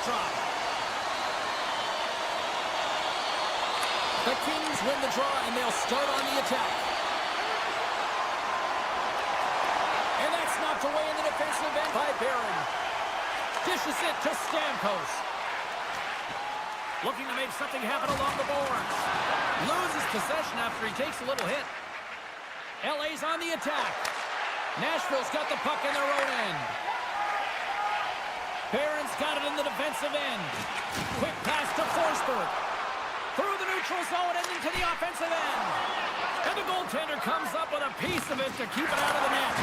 drop. The Kings win the draw, and they'll start on the attack. And that's knocked away in the defensive end by Barron. Dishes it to Stamkos. Looking to make something happen along the boards. Loses possession after he takes a little hit. LA's on the attack. Nashville's got the puck in their own end. Barron's got it in the defensive end. Quick pass to Forsberg. Through the neutral zone and into the offensive end. And the goaltender comes up with a piece of it to keep it out of the net.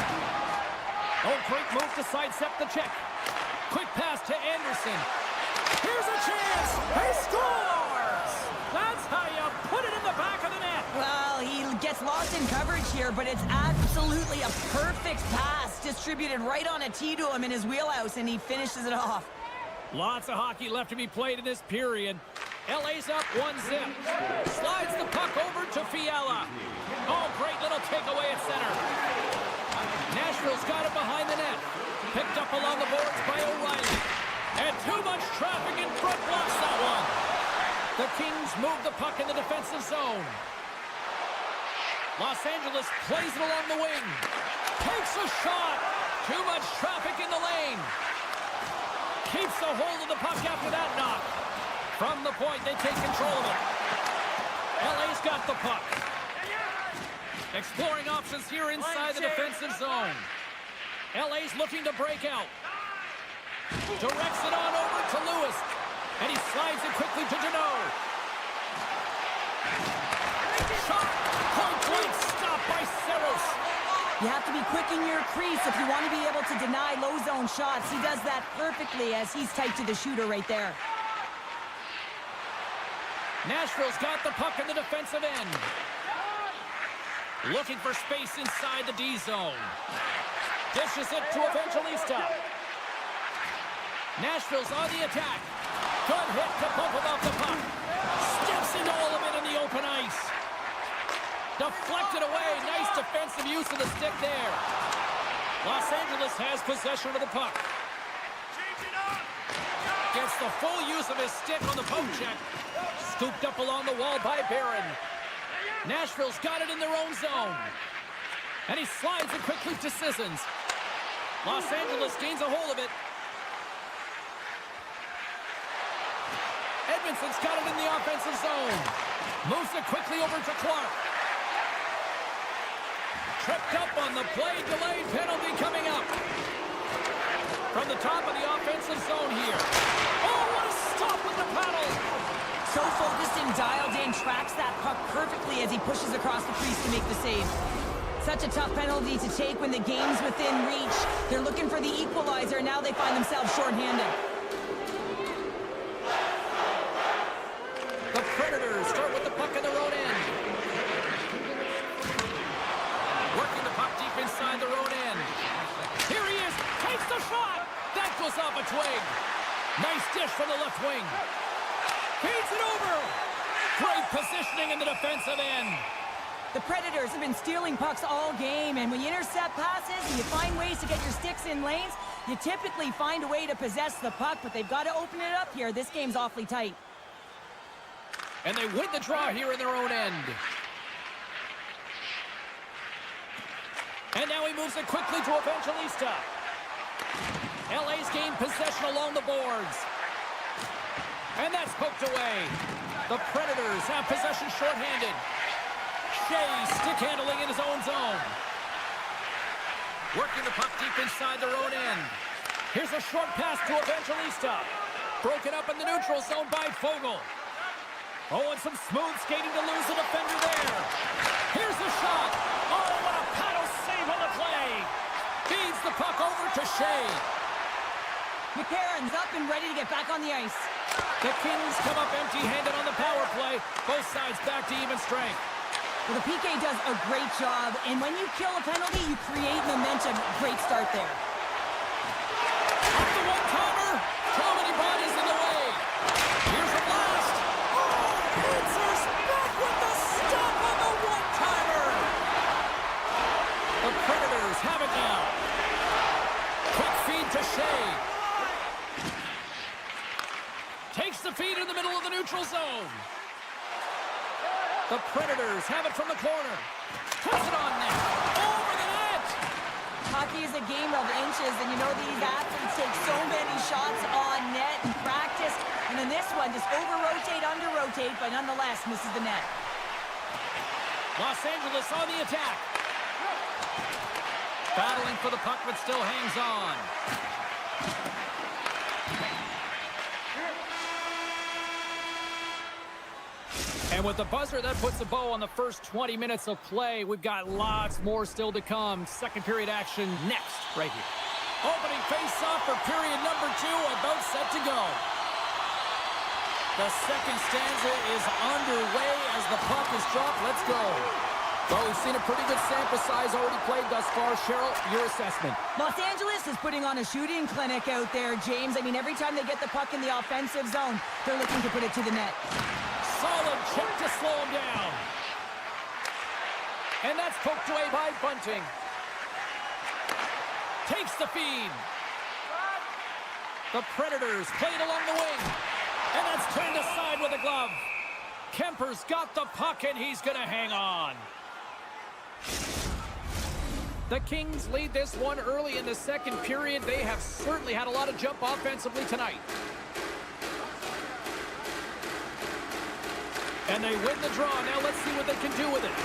Oh, great move to sidestep the check. Quick pass to Anderson. Here's a chance. He scores! That's how you put it in the back of the net. Well, he gets lost in coverage here, but it's absolutely a perfect pass distributed right on a tee to him in his wheelhouse, and he finishes it off. Lots of hockey left to be played in this period. LA's up 1-0. Slides the puck over to Fiala. Oh, great little takeaway at center. Nashville's got it behind the net. Picked up along the boards by O'Reilly. And too much traffic in front blocks that one. The Kings move the puck in the defensive zone. Los Angeles plays it along the wing. Takes a shot. Too much traffic in the lane. Keeps a hold of the puck after that knock. From the point, they take control of it. LA's got the puck. Exploring options here inside the defensive zone. LA's looking to break out. Directs it on over to Lewis. And he slides it quickly to Janot. Shot. Point blank stop by Saros. You have to be quick in your crease if you want to be able to deny low zone shots. He does that perfectly as he's tight to the shooter right there. Nashville's got the puck in the defensive end. Looking for space inside the D zone. Dishes it to Evangelista. Nashville's on the attack. Good hit to bump him off the puck. Steps into all of it in the open ice. Deflected away. Nice defensive use of the stick there. Los Angeles has possession of the puck. Gets the full use of his stick on the poke check. Scooped up along the wall by Barron. Nashville's got it in their own zone. And he slides it quickly to Sissons. Los Angeles gains a hold of it. Edmondson's got it in the offensive zone. Moves it quickly over to Clark. Tripped up on the play. Delayed penalty coming up. From the top of the offensive zone here. Oh, what a stop with the paddle. So focused and dialed in, tracks that puck perfectly as he pushes across the crease to make the save. Such a tough penalty to take when the game's within reach. They're looking for the equalizer, and now they find themselves shorthanded. The Predators start with the puck in their own end. Working the puck deep inside their own end. Here he is, takes the shot! That goes off a twig. Nice dish from the left wing. Feeds it over. Great positioning in the defensive end. The Predators have been stealing pucks all game, and when you intercept passes and you find ways to get your sticks in lanes, you typically find a way to possess the puck, but they've got to open it up here. This game's awfully tight. And they win the draw here in their own end. And now he moves it quickly to Evangelista. LA's gained possession along the boards. And that's poked away. The Predators have possession shorthanded. Shea stick handling in his own zone. Working the puck deep inside their own end. Here's a short pass to Evangelista. Broken up in the neutral zone by Fogle. Oh, and some smooth skating to lose the defender there. Here's the shot. Oh, what a paddle save on the play. Feeds the puck over to Shea. McCarron's up and ready to get back on the ice. The Kings come up empty-handed on the power play. Both sides back to even strength. Well, the PK does a great job, and when you kill a penalty, you create momentum. Great start there. Up the one-timer. Too many bodies in the way. Here's a blast. Oh, Pizzer's back with the stop on the one-timer. The Predators have it now. Quick feed to Shea. the feed in the middle of the neutral zone. The Predators have it from the corner. Puts it on net. Over the net. Hockey is a game of inches, and you know these athletes take so many shots on net in practice. And in this one, just over-rotate, under-rotate, but nonetheless misses the net. Los Angeles on the attack. Battling for the puck, but still hangs on. And with the buzzer, that puts a bow on the first 20 minutes of play. We've got lots more still to come. Second period action next, right here. Opening face-off for period number 2, about set to go. The second stanza is underway as the puck is dropped. Let's go. Well, we've seen a pretty good sample size already played thus far. Cheryl, your assessment. Los Angeles is putting on a shooting clinic out there, James. I mean, every time they get the puck in the offensive zone, they're looking to put it to the net. Solid check to slow him down. And that's poked away by Bunting. Takes the feed. The Predators play it along the wing. And that's turned aside with a glove. Kemper's got the puck, and he's going to hang on. The Kings lead this one early in the second period. They have certainly had a lot of jump offensively tonight. And they win the draw. Now let's see what they can do with it.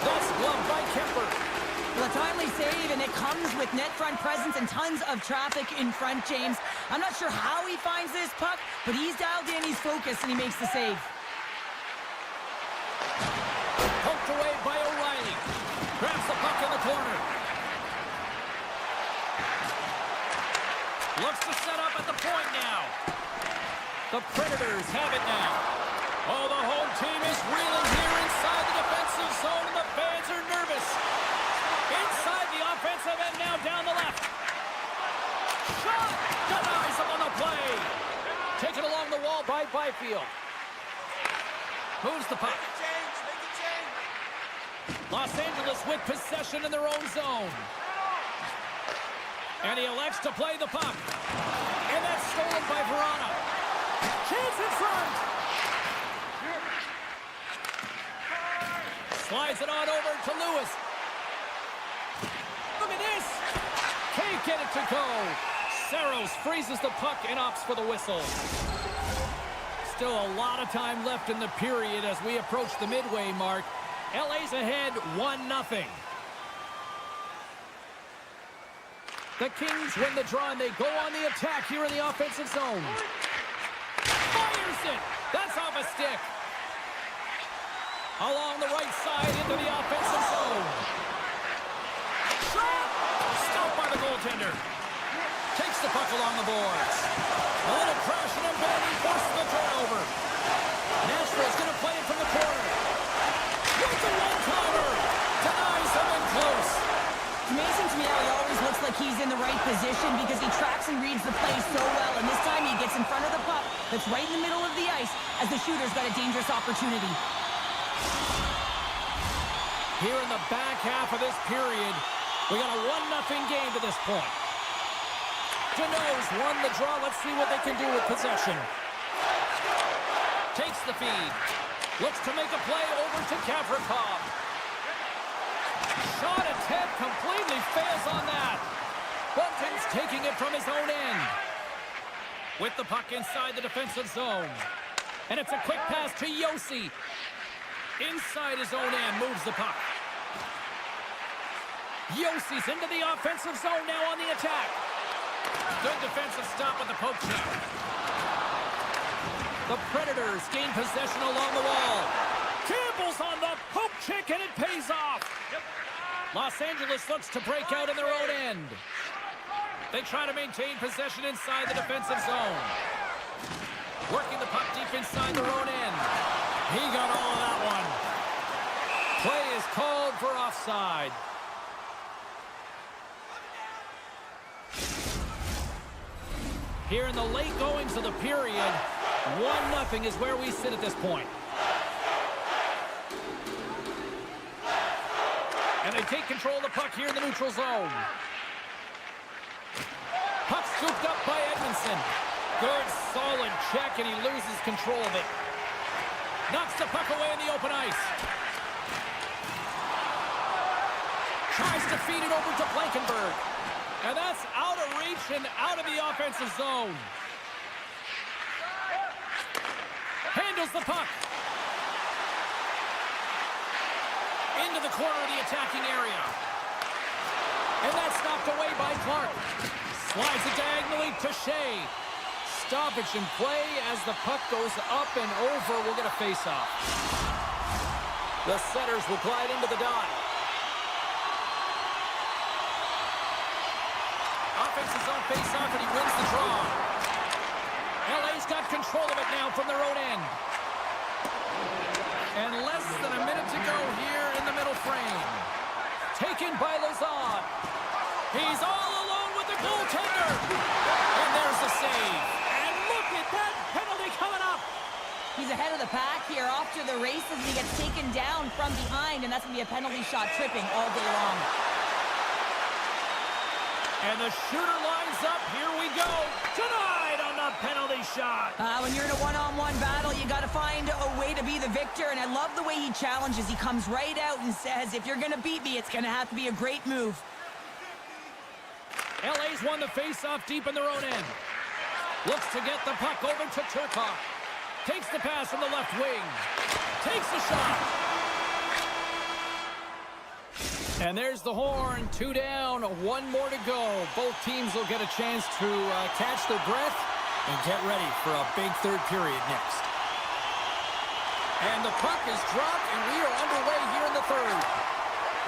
That's gloved by Kemper. Well, a timely save, and it comes with net front presence and tons of traffic in front, James. I'm not sure how he finds this puck, but he's dialed in, he's focused, and he makes the save. Poked away by O'Reilly. Grabs the puck in the corner. Looks to set up at the point now. The Predators have it now. Oh, the home team is reeling here inside the defensive zone, and the fans are nervous. Inside the offensive end now down the left. Shot! Denies him on the play. Taken along the wall by Byfield. Moves the puck. Los Angeles with possession in their own zone. And he elects to play the puck. And that's stolen by Verona. Chance in front. Slides it on over to Lewis. Look at this. Can't get it to go. Saros freezes the puck and opts for the whistle. Still a lot of time left in the period as we approach the midway mark. LA's ahead 1-0. The Kings win the draw and they go on the attack here in the offensive zone. Fires it. That's off a stick. Along the right side into the offensive zone. Shot! Stopped by the goaltender. Takes the puck along the boards. A little crashing and banging forces the turnover. Nashville's going to play it from the corner. With the one-timer. Denies him in close. It's amazing to me how he always looks like he's in the right position because he tracks and reads the play so well. And this time he gets in front of the puck that's right in the middle of the ice as the shooter's got a dangerous opportunity. Here in the back half of this period, we got a 1-0 game to this point. Deneau's won the draw. Let's see what they can do with possession. Takes the feed. Looks to make a play over to HrabriPero. Shot attempt completely fails on that. Bunting's taking it from his own end. With the puck inside the defensive zone. And it's a quick pass to Josi. Inside his own end, moves the puck. Yosi's into the offensive zone now on the attack. Good defensive stop with the poke check. The Predators gain possession along the wall. Campbell's on the poke check, and it pays off. Los Angeles looks to break out in their own end. They try to maintain possession inside the defensive zone. Working the puck deep inside their own end. He got all of that one. Play is called for offside. Here in the late goings of the period, 1-0 is where we sit at this point. And they take control of the puck here in the neutral zone. Puck scooped up by Edmondson. Good, solid check, and he loses control of it. Knocks the puck away in the open ice. Tries to feed it over to Blankenberg. And that's out of reach and out of the offensive zone. Handles the puck. Into the corner of the attacking area. And that's knocked away by Clark. Slides it diagonally to Shea. Stoppage in play as the puck goes up and over. We'll get a face-off. The setters will glide into the dot. Offense is on face-off and he wins the draw. LA's got control of it now from their own end. And less than a minute to go here in the middle frame. Taken by Lazard. He's all alone with the goaltender. And there's the save. And look at that penalty coming up. He's ahead of the pack here, off to the races, and he gets taken down from behind, and that's going to be a penalty shot tripping all day long. And the shooter lines up. Here we go. Denied on the penalty shot. When you're in a one-on-one battle, you got to find a way to be the victor, and I love the way he challenges. He comes right out and says, if you're going to beat me, it's going to have to be a great move. LA's won the face-off deep in their own end. Looks to get the puck over to Turcotte. Takes the pass from the left wing. Takes the shot. And there's the horn. 2 down, 1 more to go. Both teams will get a chance to catch their breath and get ready for a big third period next. And the puck is dropped, and we are underway here in the third.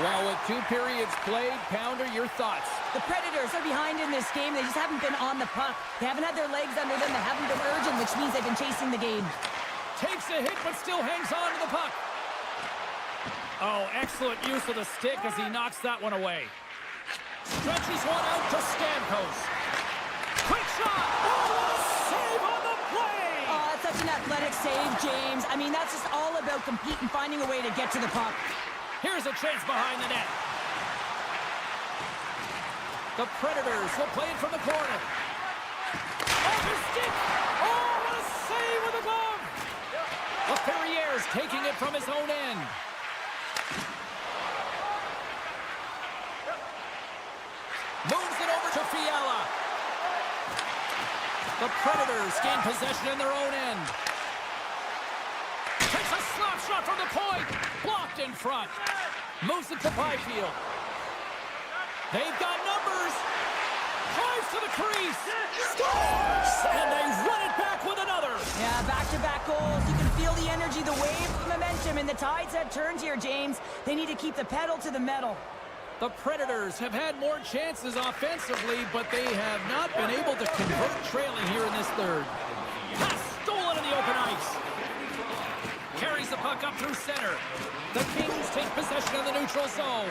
Well, with 2 periods played, Pounder, your thoughts? The Predators are behind in this game. They just haven't been on the puck. They haven't had their legs under them. They haven't been urgent, which means they've been chasing the game. Takes a hit, but still hangs on to the puck. Oh, excellent use of the stick as he knocks that one away. Stretches one out to Stamkos. Quick shot! Oh, save on the play! Oh, that's such an athletic save, James. I mean, that's just all about competing, finding a way to get to the puck. Here's a chance behind the net. The Predators will play it from the corner. Off his stick! Oh, what a save with the glove! Perrier's taking it from his own end. Moves it over to Fiala. The Predators gain possession in their own end. Takes a slap shot from the point. Blocked in front. Moves it to Byfield. They've got numbers. Drives to the crease. Scores! And they run it back with another. Yeah, back-to-back goals. You can feel the energy, the wave, the momentum, and the tides have turned here, James. They need to keep the pedal to the metal. The Predators have had more chances offensively, but they have not been able to convert trailing here in this third. Pass stolen in the open ice. Carries the puck up through center. The Kings take possession of the neutral zone.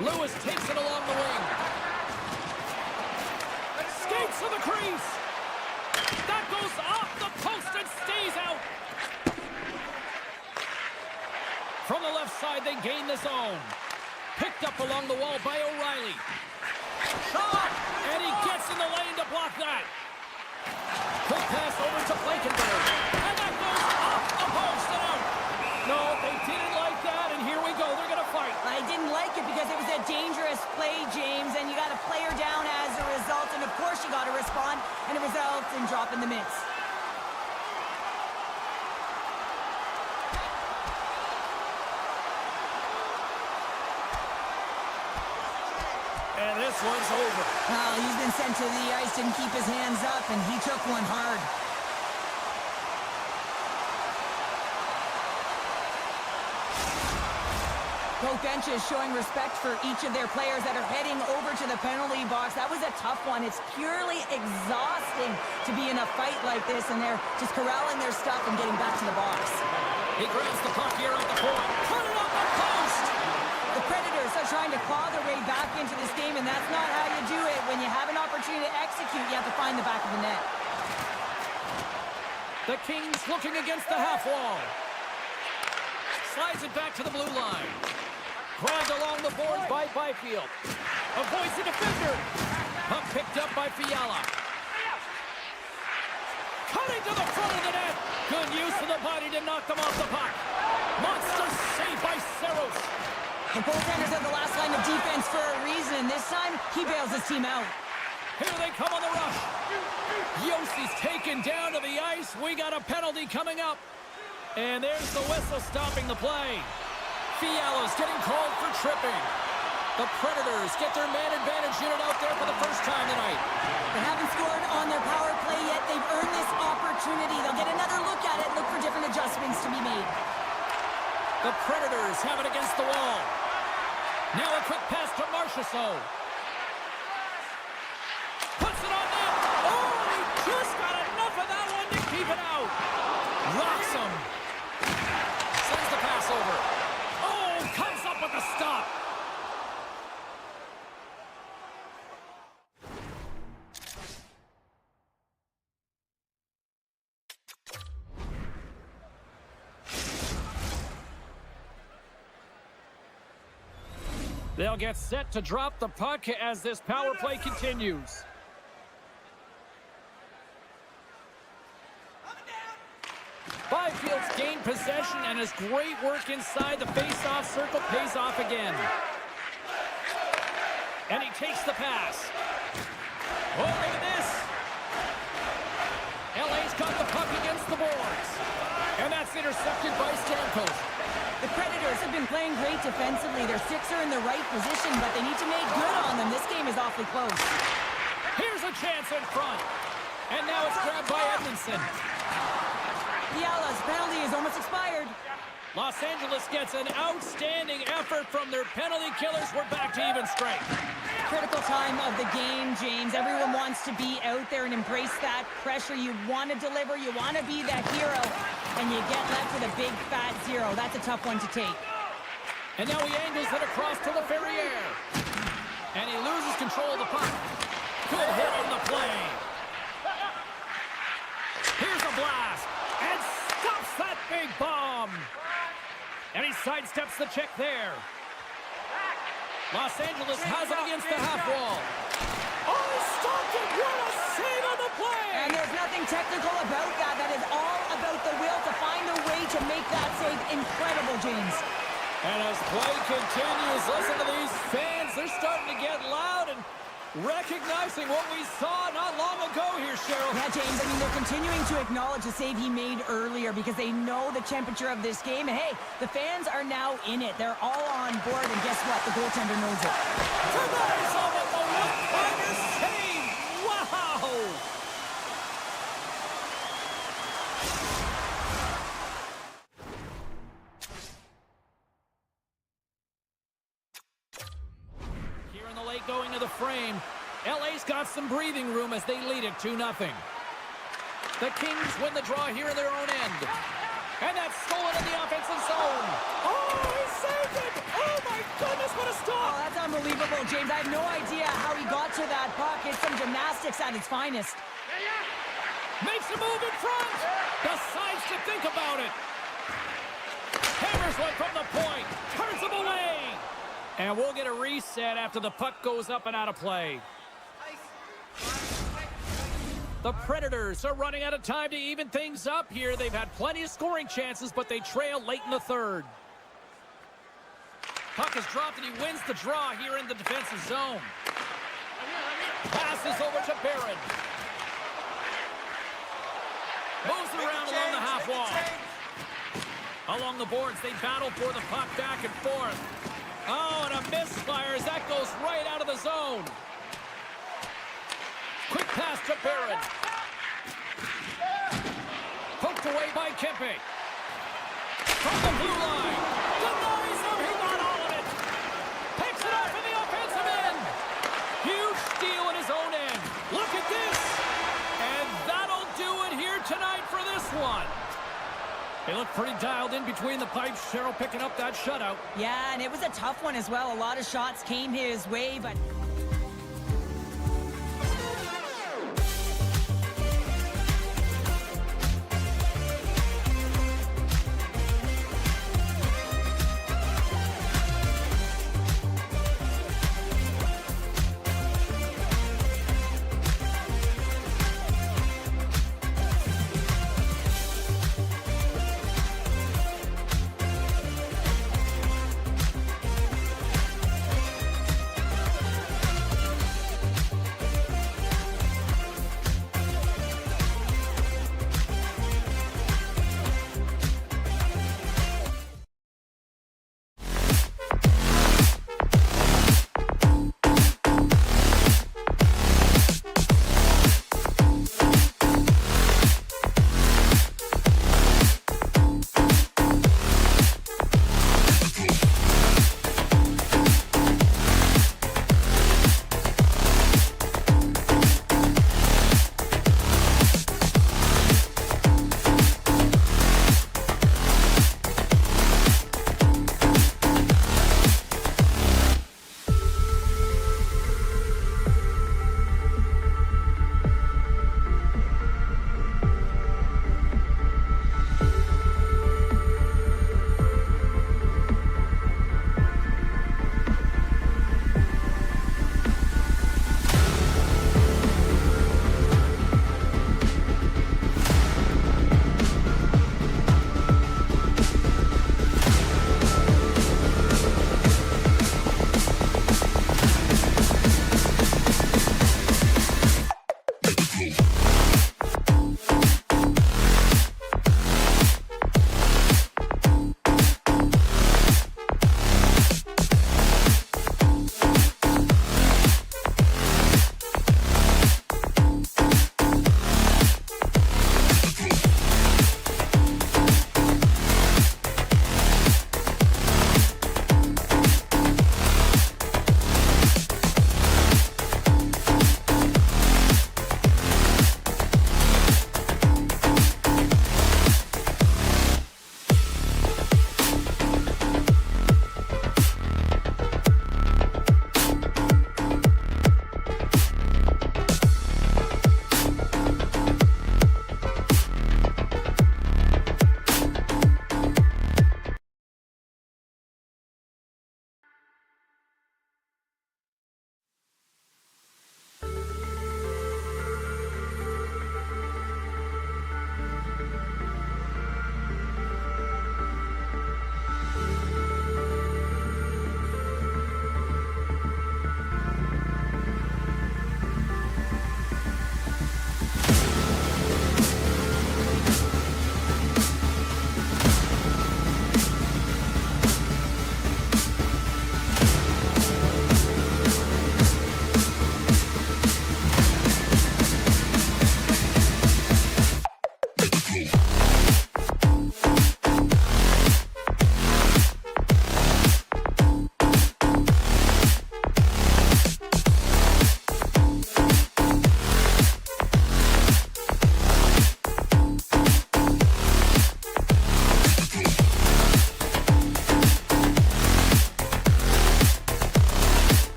Lewis takes it along the wing. Skates to the crease. That goes off the post and stays out. From the left side, they gain the zone. Picked up along the wall by O'Reilly. Shot! And he gets in the lane to block that. Quick pass over to Blankenberg. And that goes off the post and out. No, they didn't like that, and here we go. They're going to fight. I didn't like it because it was a dangerous play, James, and you got a player down as a result, and of course you got to respond, and it results in dropping the mitts. And this one's over. Well, he's been sent to the ice, didn't keep his hands up, and he took one hard. Both benches showing respect for each of their players that are heading over to the penalty box. That was a tough one. It's purely exhausting to be in a fight like this, and they're just corralling their stuff and getting back to the box. He grabs the puck here at the point. Put it on the post! The Predators are trying to claw their way back into this game, and that's not how you do it. When you have an opportunity to execute, you have to find the back of the net. The Kings looking against the half wall. Slides it back to the blue line. Grabbed along the boards by Byfield. Avoids the defender. Puck picked up by Fiala. Cutting to the front of the net. Good use of the body to knock them off the puck. Monster save by Saros. The goaltenders are the last line of defense for a reason. This time, he bails his team out. Here they come on the rush. Yossi's taken down to the ice. We got a penalty coming up. And there's the whistle stopping the play. Fiala's getting called for tripping. The Predators get their man advantage unit out there for the first time tonight. They haven't scored on their power play yet. They've earned this opportunity. They'll get another look at it and look for different adjustments to be made. The Predators have it against the wall. Now a quick pass to Marchessault. Puts it on net. Oh, he just got enough of that one to keep it out. Rocks him. Sends the pass over. Oh, comes up with the stop. They'll get set to drop the puck as this power play continues. Byfield's gained possession, and his great work inside the face-off circle pays off again. And he takes the pass. Oh, look at this. LA's got the puck against the boards. And that's intercepted by Stamkos. The Predators have been playing great defensively. Their sticks are in the right position, but they need to make good on them. This game is awfully close. Here's a chance in front. And now it's grabbed by Edmondson. Fiala's penalty is almost expired. Los Angeles gets an outstanding effort from their penalty killers. We're back to even strength. Critical time of the game, James. Everyone wants to be out there and embrace that pressure. You want to deliver. You want to be that hero. And you get left with a big, fat zero. That's a tough one to take. And now he angles it across to the Ferrier. And he loses control of the puck. Good hit on the play. Here's a blast. And stops that big bomb. And he sidesteps the check there. Los Angeles has it against the half wall. Oh, he stopped it. What a save on the play. And there's nothing technical about that. That is all about the will to find a way to make that save incredible, James. And as play continues, listen to these fans. They're starting to get loud and recognizing what we saw not long ago here, Cheryl. Yeah, James, I mean, they're continuing to acknowledge the save he made earlier because they know the temperature of this game. And, hey, the fans are now in it. They're all on board, and guess what? The goaltender knows it. Tonight's on the one-pointer save. Wow! Here in the late going to the frame. LA's got some breathing room as they lead it 2-0. The Kings win the draw here in their own end. And that's stolen in the offensive zone. Oh, he saved it! Oh, my goodness, what a stop! Oh, that's unbelievable, James. I have no idea how he got to that puck. It's some gymnastics at its finest. Makes a move in front. Decides to think about it. Hammers one from the point. Turns him away. And we'll get a reset after the puck goes up and out of play. The Predators are running out of time to even things up here. They've had plenty of scoring chances, but they trail late in the third. Puck is dropped, and he wins the draw here in the defensive zone. Passes over to Barron. Moves around along the half wall. Along the boards, they battle for the puck back and forth. Oh, and a misfire as that goes right out of the zone. Quick pass to Barron. Poked away by Kempe. From the blue line. Denies him. He got all of it. Picks it up in the offensive end. Huge steal in his own end. Look at this. And that'll do it here tonight for this one. They look pretty dialed in between the pipes. Cheryl picking up that shutout. Yeah, and it was a tough one as well. A lot of shots came his way, but...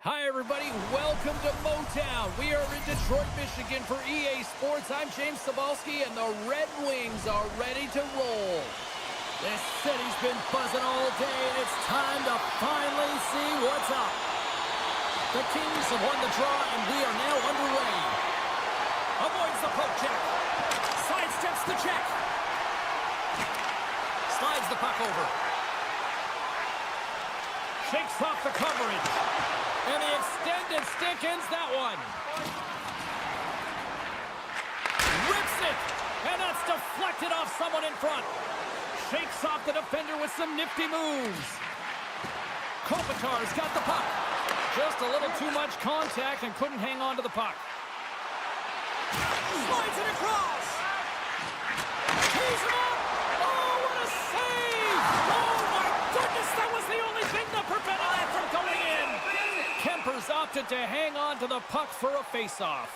Hi, everybody. Welcome to Motown. We are in Detroit, Michigan for EA Sports. I'm James Cebulski, and the Red Wings are ready to roll. This city's been buzzing all day, and it's time to finally see what's up. The Kings have won the draw, and we are now underway. Avoids the poke check. Sidesteps the check. Slides the puck over. Shakes off the coverage. And the extended stick ends that one. Rips it. And that's deflected off someone in front. Shakes off the defender with some nifty moves. Kopitar's got the puck. Just a little too much contact and couldn't hang on to the puck. Slides it across. Tees him up. Oh, what a save. Oh, my goodness. That was the only thing that prevented that from going in. Kemper's opted to hang on to the puck for a face-off.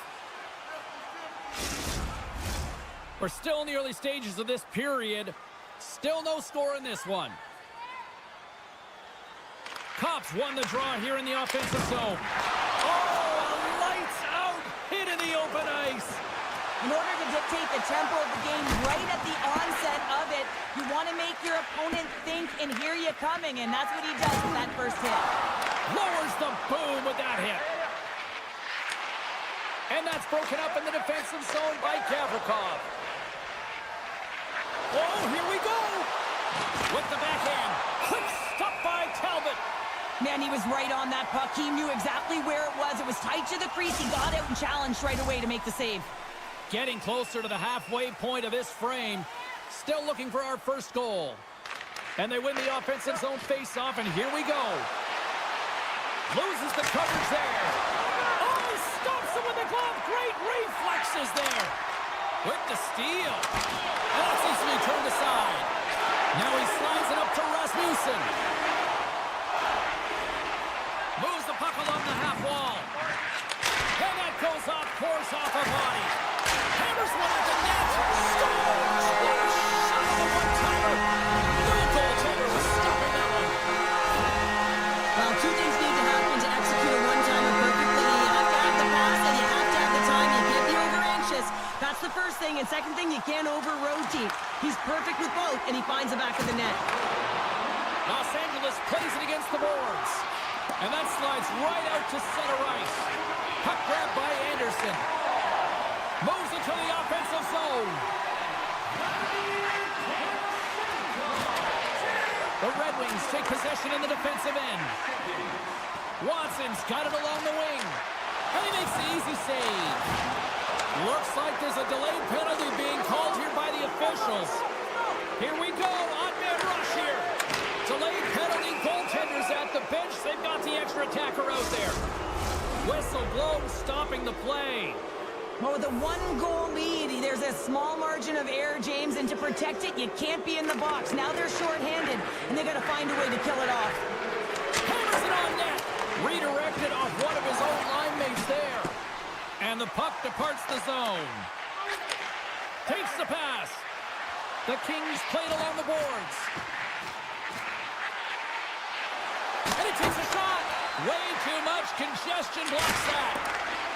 We're still in the early stages of this period. Still no score in this one. Cops won the draw here in the offensive zone. Oh, a lights-out hit in the open ice. In order to dictate the tempo of the game right at the onset of it, you want to make your opponent think and hear you coming, and that's what he does with that first hit. Lowers the boom with that hit. And that's broken up in the defensive zone by Gavrikov. Oh, here we go. With the backhand. Quick stop by Talbot. Man, he was right on that puck. He knew exactly where it was. It was tight to the crease. He got out and challenged right away to make the save. Getting closer to the halfway point of this frame. Still looking for our first goal. And they win the offensive zone face-off, and here we go. Loses the coverage there. Oh, stops him with the glove. Great reflexes there. With the steal. And that's easily turned aside. Now he slides it up to Rasmussen. Moves the puck along the half wall. And that goes off course off a body. Hammers one at the net. Scores! What a shot of a one-timer. No goaltender was stopping that one. Well, two things need to happen to execute a one-timer perfectly. You have to have the pass and you have to have the time. You can't be over-anxious. That's the first thing. And second thing, you can't over-rotate. He's perfect with both, and he finds the back of the net. Los Angeles plays it against the boards. And that slides right out to center ice. Puck grab by Anderson. Moves into the offensive zone. The Red Wings take possession in the defensive end. Watson's got it along the wing. And he makes the easy save. Looks like there's a delayed penalty being called here by the officials. Here we go. On-man rush here. Delayed penalty. Goaltenders at the bench. They've got the extra attacker out there. Whistle blown, stopping the play. Well, with a one-goal lead, there's a small margin of error, James, and to protect it, you can't be in the box. Now they're shorthanded, and they got to find a way to kill it off. Hammers it on net. Redirected off one of his own line mates there. And the puck departs the zone. Takes the pass. The Kings played along the boards. And he takes a shot. Way too much congestion blocks that.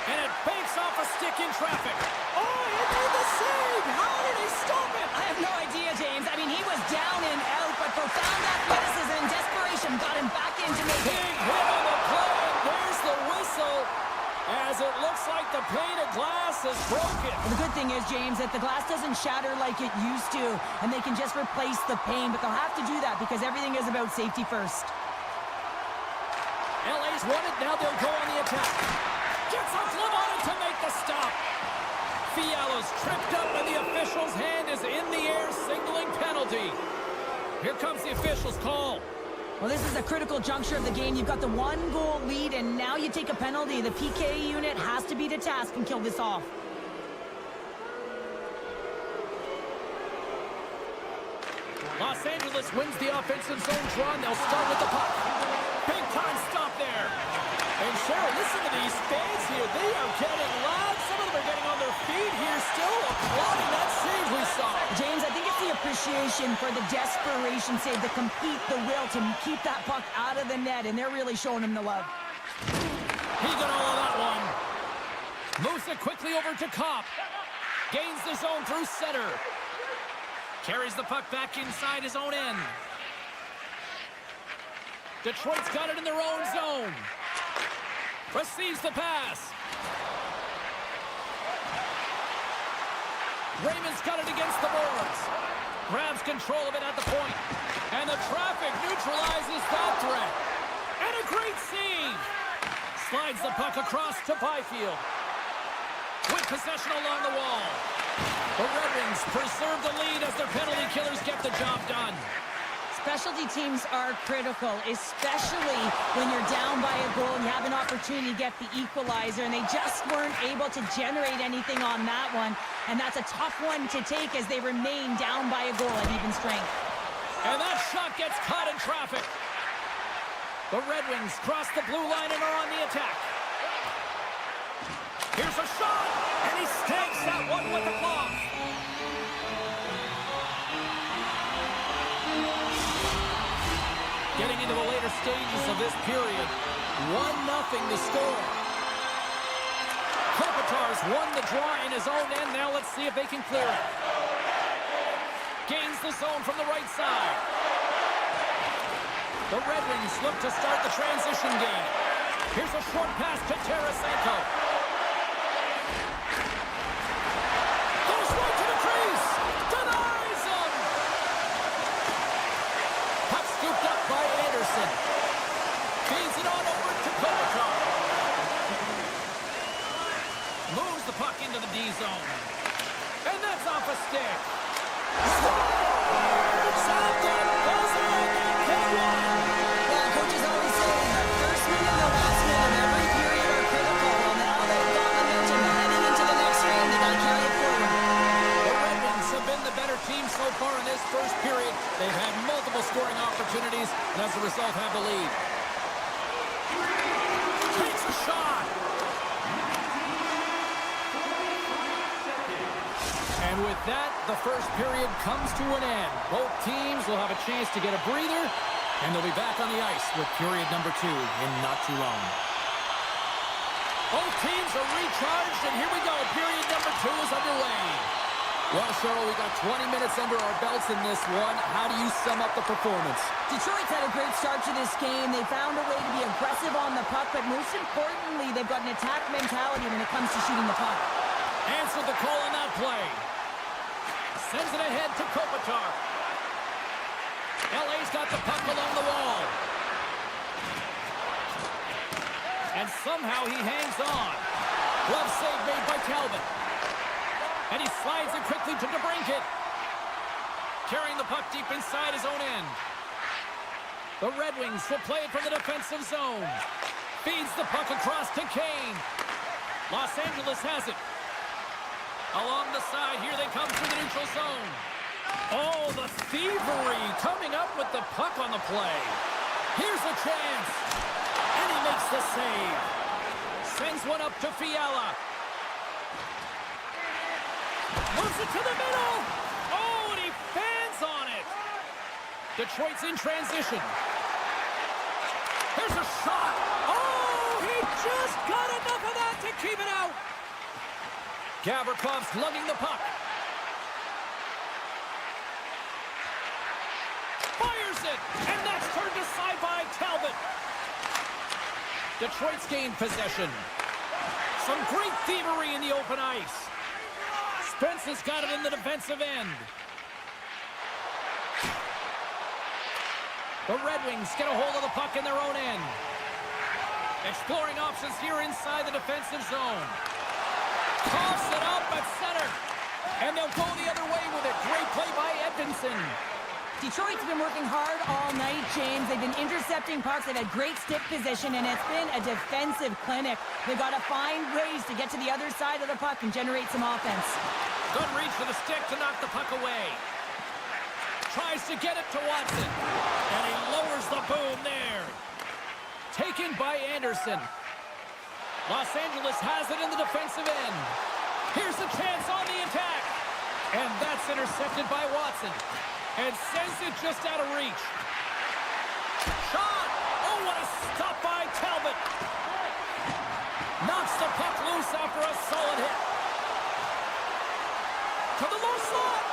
And it banks off a stick in traffic. Oh, he made the save! How did he stop it? I have no idea, James. I mean, he was down and out, but profound athleticism and desperation got him back in to make it. Big hit on the play, and there's the whistle. As it looks like the pane of glass is broken. Well, the good thing is, James, that the glass doesn't shatter like it used to, and they can just replace the pane, but they'll have to do that because everything is about safety first. LA's won it, now they'll go on the attack. Gets a glove on it to make the stop. Fiala's tripped up, and the official's hand is in the air, signaling penalty. Here comes the official's call. Well, this is a critical juncture of the game. You've got the one-goal lead, and now you take a penalty. The PK unit has to be to task and kill this off. Los Angeles wins the offensive zone draw, and they'll start with the puck. Big-time stop there. And Cheryl, listen to these fans here. They are getting loud. Some of them are getting on their feet here, still applauding that save we saw. James, I think it's the appreciation for the desperation save, the compete, the will to keep that puck out of the net, and they're really showing him the love. He got all of that one. Moves it quickly over to Kopp. Gains the zone through center. Carries the puck back inside his own end. Detroit's got it in their own zone. Receives the pass. Raymond's got it against the boards. Grabs control of it at the point. And the traffic neutralizes that threat. And a great save. Slides the puck across to Byfield. With possession along the wall. The Red Wings preserve the lead as their penalty killers get the job done. Specialty teams are critical, especially when you're down by a goal and you have an opportunity to get the equalizer, and they just weren't able to generate anything on that one. And that's a tough one to take as they remain down by a goal at even strength. And that shot gets caught in traffic. The Red Wings cross the blue line and are on the attack. Here's a shot, and he stakes that one with the glove. Getting into the later stages of this period, 1-0 the score. Kopitar's won the draw in his own end. Now let's see if they can clear it. Gains the zone from the right side. The Red Wings look to start the transition game. Here's a short pass to Tarasenko. Goes right to the crease. Denies him. Puck scooped up by Anderson. Feeds it on over to Kopitar. Moves the puck into the D zone. And that's off a stick. Southampton goes on Well, coaches always say the first minute and the last minute of every period are critical. Well, now they've got momentum heading into the next round. They got to carry it forward. The Red Wings have been the better team so far in this first period. They've had multiple scoring opportunities, and as a result have the lead. Takes a shot. And with that, the first period comes to an end. Both teams will have a chance to get a breather, and they'll be back on the ice with period number 2 in not too long. Both teams are recharged, and here we go. Period number 2 is underway. Well, Cheryl, we got 20 minutes under our belts in this one. How do you sum up the performance? Detroit's had a great start to this game. They found a way to be aggressive on the puck, but most importantly, they've got an attack mentality when it comes to shooting the puck. Answered the call on that play. Sends it ahead to Kopitar. LA's got the puck along the wall. And somehow he hangs on. Glove save made by Talbot. And he slides it quickly to DeBrincat. Carrying the puck deep inside his own end. The Red Wings will play it from the defensive zone. Feeds the puck across to Kane. Los Angeles has it. Along the side, here they come through the neutral zone. Oh, the thievery coming up with the puck on the play. Here's a chance. And he makes the save. Sends one up to Fiala. Moves it to the middle. Oh, and he fans on it. Detroit's in transition. Here's a shot. Oh, he just got enough of that to keep it out. Gavrikoff's lugging the puck. Fires it, and that's turned aside by Talbot. Detroit's gained possession. Some great thievery in the open ice. Spence has got it in the defensive end. The Red Wings get a hold of the puck in their own end. Exploring options here inside the defensive zone. Toss it up at center. And they'll go the other way with it. Great play by Edmondson. Detroit's been working hard all night, James. They've been intercepting pucks. They've had great stick position, and it's been a defensive clinic. They've got to find ways to get to the other side of the puck and generate some offense. Good reach for the stick to knock the puck away. Tries to get it to Watson. And he lowers the boom there. Taken by Anderson. Los Angeles has it in the defensive end. Here's a chance on the attack. And that's intercepted by Watson. And sends it just out of reach. Shot! Oh, what a stop by Talbot. the puck loose after a solid hit. To the low slot.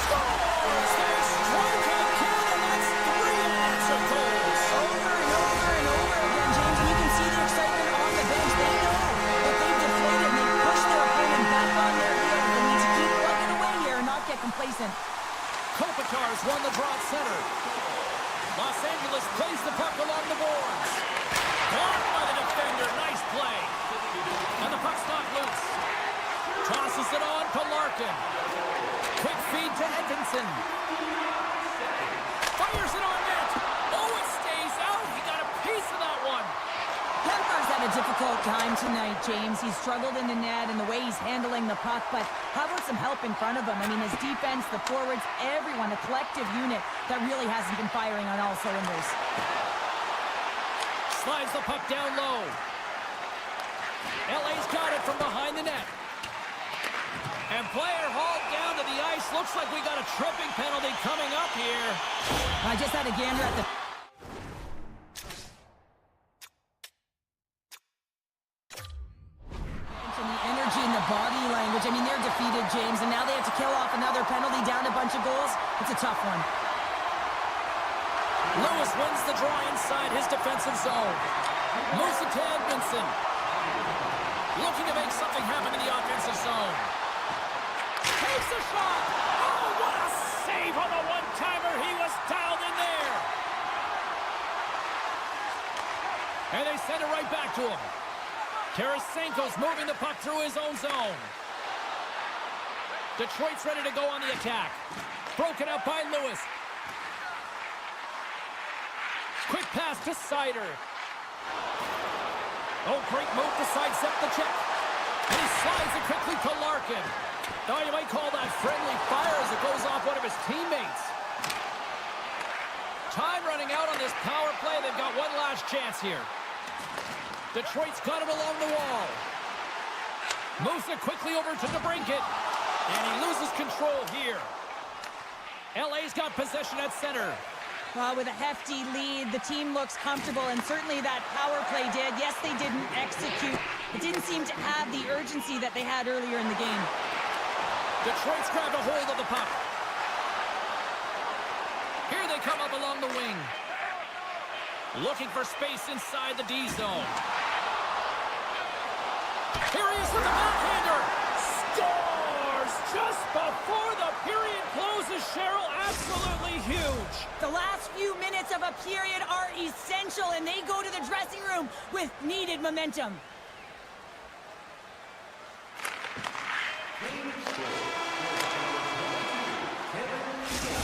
Scores! They strike again, and that's 3 answer goals. Over and over and over again, James, and you can see the excitement on the bench. They know that they've deflated, and they push their opponent back on their heels. They need to keep plugging away here and not get complacent. Kopitar's won the draw at center. Los Angeles plays the puck along the boards. Blocked by the defender. Nice play. And the puck's not loose. Tosses it on to Larkin. Quick feed to Edmondson. Fires it on net. Oh, it stays out. He got a piece of that one. Kemper's had a difficult time tonight, James. He's struggled in the net and the way he's handling the puck, but how about some help in front of him? I mean, his defense, the forwards, everyone, a collective unit that really hasn't been firing on all cylinders. Slides the puck down low. LA's got it from behind the net. And player hauled down to the ice. Looks like we got a tripping penalty coming up here. I just had a gander at the... And the energy and the body language. I mean, they're defeated, James, and now they have to kill off another penalty down a bunch of goals. It's a tough one. Lewis wins the draw inside his defensive zone. Moves it to Edmondson. Looking to make something happen in the offensive zone. Takes a shot. Oh, what a save on the one-timer. He was dialed in there. And they send it right back to him. Tarasenko's moving the puck through his own zone. Detroit's ready to go on the attack. Broken up by Lewis. Quick pass to Sider. Oh, great move to sidestep the check. And he slides it quickly to Larkin. Now you might call that friendly fire as it goes off one of his teammates. Time running out on this power play. They've got one last chance here. Detroit's got it along the wall. Moves it quickly over to DeBrincat. And he loses control here. LA's got possession at center. Well, with a hefty lead, the team looks comfortable, and certainly that power play did. Yes, they didn't execute. It didn't seem to have the urgency that they had earlier in the game. Detroit's grabbed a hold of the puck. Here they come up along the wing. Looking for space inside the D zone. Here he is with the backhander. Scores just before the period closes, Cheryl. Absolutely huge. The last few minutes of a period are essential, and they go to the dressing room with needed momentum.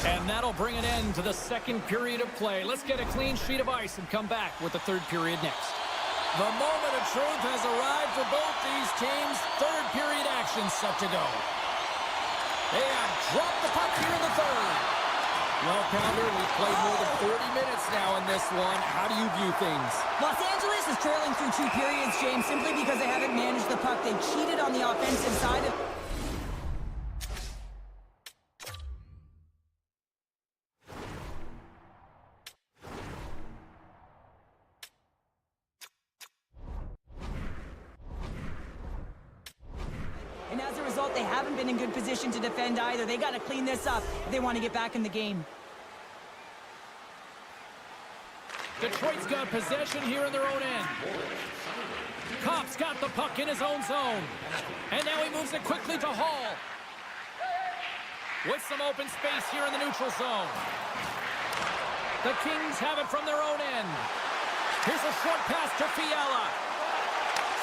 And that'll bring an end to the second period of play. Let's get a clean sheet of ice and come back with the third period next. The moment of truth has arrived for both these teams. Third period action set to go. They have dropped the puck here in the third. Well, Pounder, we've played more than 40 minutes now in this one. How do you view things? Los Angeles is trailing through 2 periods, James, simply because they haven't managed the puck. They cheated on the offensive side of... And as a result, they haven't been in good position to defend either. They got to clean this up if they want to get back in the game. Detroit's got possession here in their own end. Kopp's got the puck in his own zone. And now he moves it quickly to Hall. With some open space here in the neutral zone. The Kings have it from their own end. Here's a short pass to Fiala.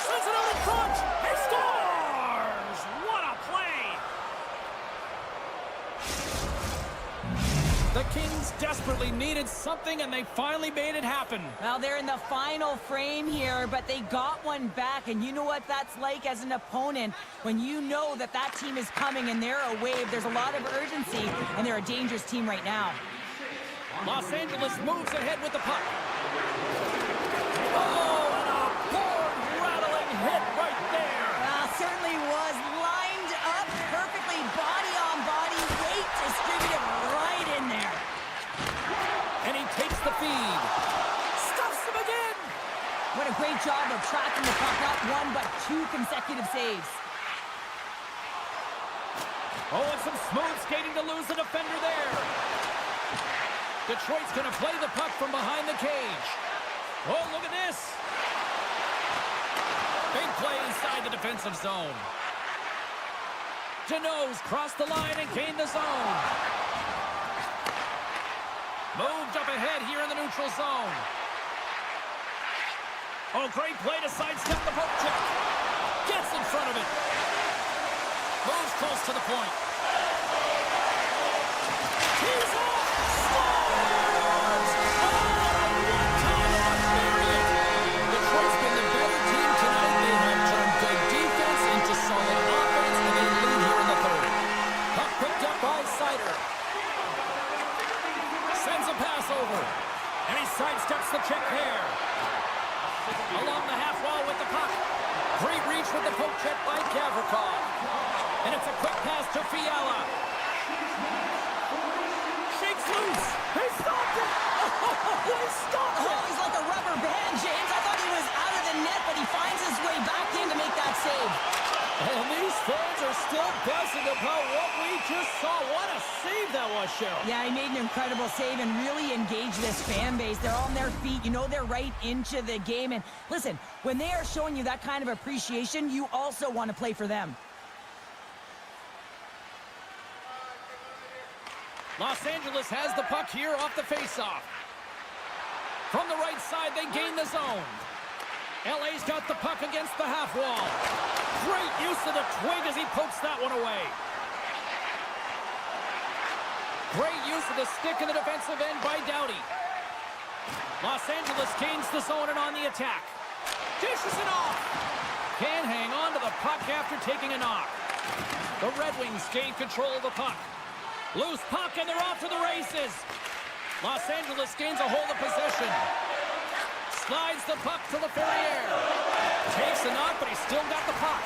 Sends it out in front. He scores! What a play! The Kings desperately needed something, and they finally made it happen. Well, they're in the final frame here, but they got one back, and you know what that's like as an opponent. When you know that that team is coming and they're a wave, there's a lot of urgency, and they're a dangerous team right now. Los Angeles moves ahead with the puck. Oh, and a board-rattling hit right there. Well, certainly was lined up perfectly, body on body, weight distributed right in there. And he takes the feed. Stuffs him again. What a great great job of tracking the puck, not one but two consecutive saves. Oh, and some smooth skating to lose the defender there. Detroit's going to play the puck from behind the cage. Oh, look at this. Big play inside the defensive zone. Deneau's crossed the line and gained the zone. Moved up ahead here in the neutral zone. Oh, great play to sidestep the poke check. Gets in front of it. Moves close to the point. He's off! Scores! Oh, one-time period! Detroit's been the better team tonight. They have turned good defense into solid offense, and they lead here in the third. Puck picked up by Sider. Sends a pass over. And he sidesteps the check there. Along the half wall with the puck. Great reach with the poke check by Gavrikov. And it's a quick pass to Fiala. Shakes loose. He stopped it. Oh, he stopped it. Oh, he's like a rubber band, James. I thought he was out of the net, but he finds his way back in to make that save. And these fans are still buzzing about what we just saw. What a save that was, Cheryl. Yeah, he made an incredible save and really engaged this fan base. They're on their feet. You know they're right into the game. And listen, when they are showing you that kind of appreciation, you also want to play for them. Los Angeles has the puck here off the faceoff. From the right side, they gain the zone. LA's got the puck against the half wall. Great use of the twig as he pokes that one away. Great use of the stick in the defensive end by Doughty. Los Angeles gains the zone and on the attack. Dishes it off. Can't hang on to the puck after taking a knock. The Red Wings gain control of the puck. Loose puck, and they're off to the races. Los Angeles gains a hold of possession. Slides the puck to LaFerriere. Takes a knock, but he's still got the puck.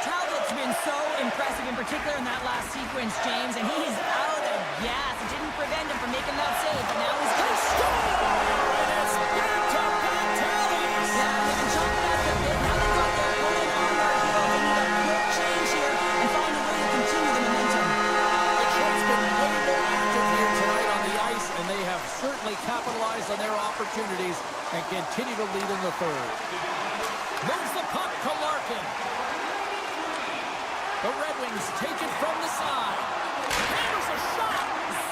Talbot's been so impressive, in particular in that last sequence, James, and he's out of gas. It didn't prevent him from making that save, but now he's going to score. And it's back to back tallies. Yeah, they've been chopping at the bit. Now they've got their opponent on their heels. They need a quick change here and find a way to continue the momentum. Detroit's been way more active here tonight on the ice, and they have certainly capitalized on their opportunities and continue to lead in the third. Moves the puck to Larkin. The Red Wings take it from the side. Hammers a shot.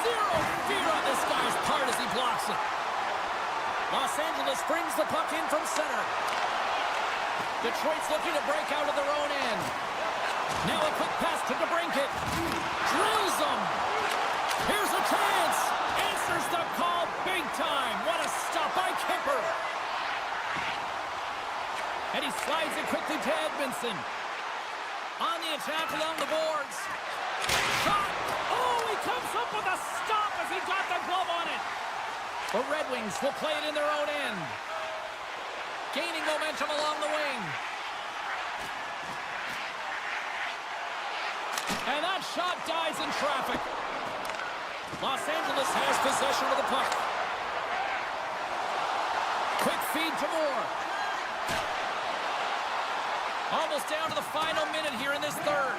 Zero fear on this guy's part as he blocks it. Los Angeles brings the puck in from center. Detroit's looking to break out of their own end. Now a quick pass to DeBrincat. Drills them. Here's a chance. Answers the call big time. What a stop by Kemper. And he slides it quickly to Edmondson. On the attack along the boards. Shot. Oh, he comes up with a stop as he got the glove on it. The Red Wings will play it in their own end. Gaining momentum along the wing. And that shot dies in traffic. Los Angeles has possession of the puck. Quick feed to Moore. Almost down to the final minute here in this third.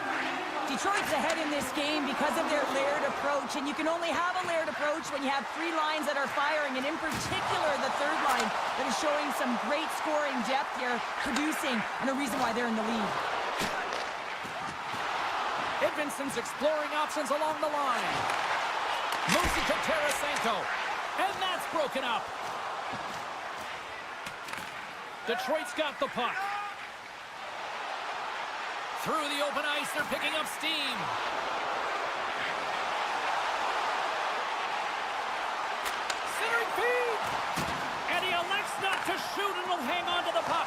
Detroit's ahead in this game because of their layered approach, and you can only have a layered approach when you have three lines that are firing, and in particular the third line that is showing some great scoring depth here, producing, and a reason why they're in the lead. Edmondson's exploring options along the line. Moves it to Tarasenko, and that's broken up. Detroit's got the puck. Through the open ice, they're picking up steam. Centering feed. And he elects not to shoot and will hang on to the puck.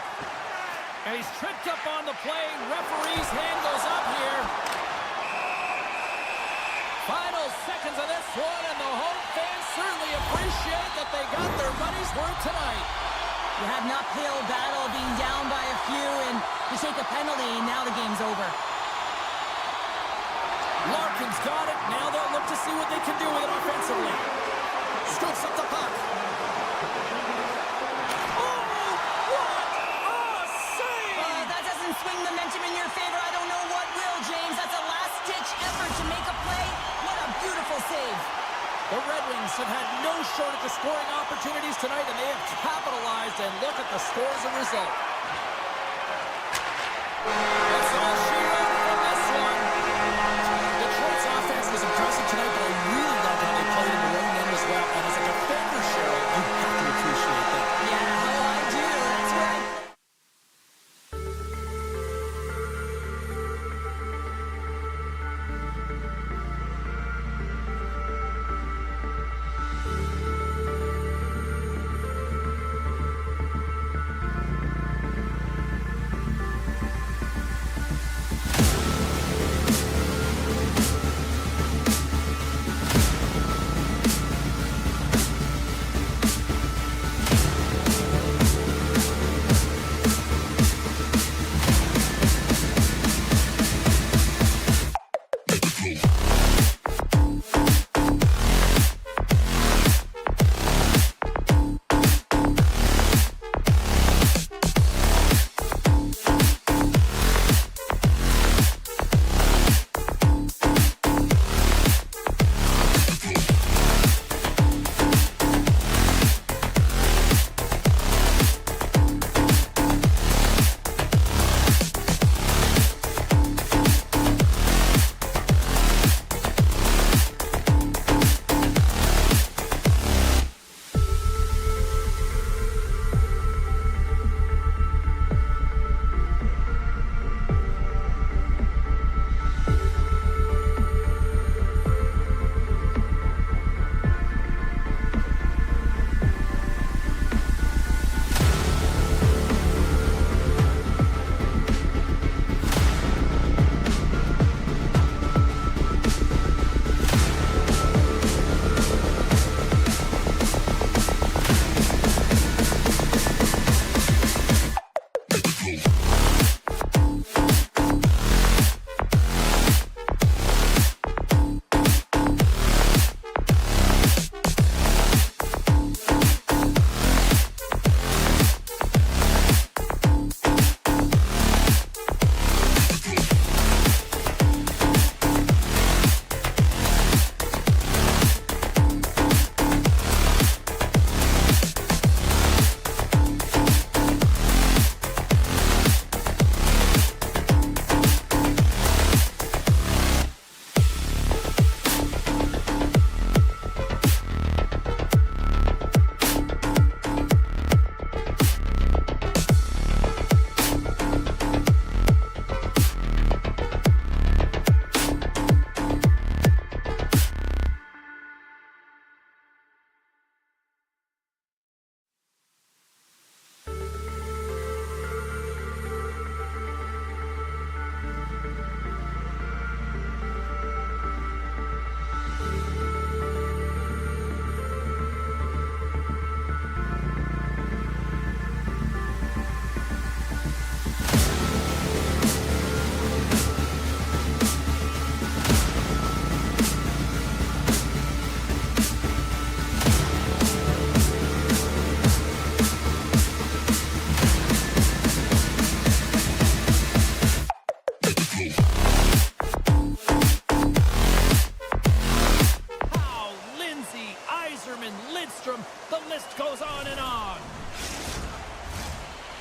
And he's tripped up on the play. Referee's hand goes up here. Final seconds of this one, and the home fans certainly appreciate that they got their money's worth tonight. You had an uphill battle, being down by a few, and you take a penalty, and now the game's over. Larkin's got it. Now they'll look to see what they can do with it offensively. Scoops up the puck. Oh, what save. The Red Wings have had no shortage of scoring opportunities tonight, and they have capitalized, and look at the score as a result. It's all shootout from this one. Detroit's offense was impressive tonight, but I really loved how they played in the own end as well. And as a defender, Cheryl, you have to appreciate that. Yeah, oh, I do. That's right.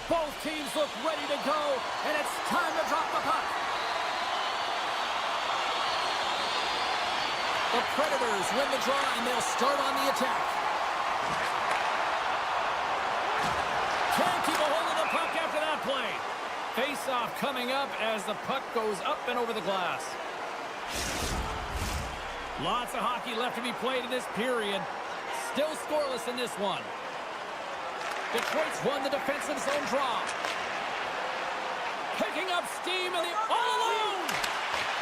Both teams look ready to go, and it's time to drop the puck. The Predators win the draw, and they'll start on the attack. Can't keep a hold of the puck after that play. Face-off coming up as the puck goes up and over the glass. Lots of hockey left to be played in this period. Still scoreless in this one. Detroit's won the defensive zone draw. Picking up steam and all alone.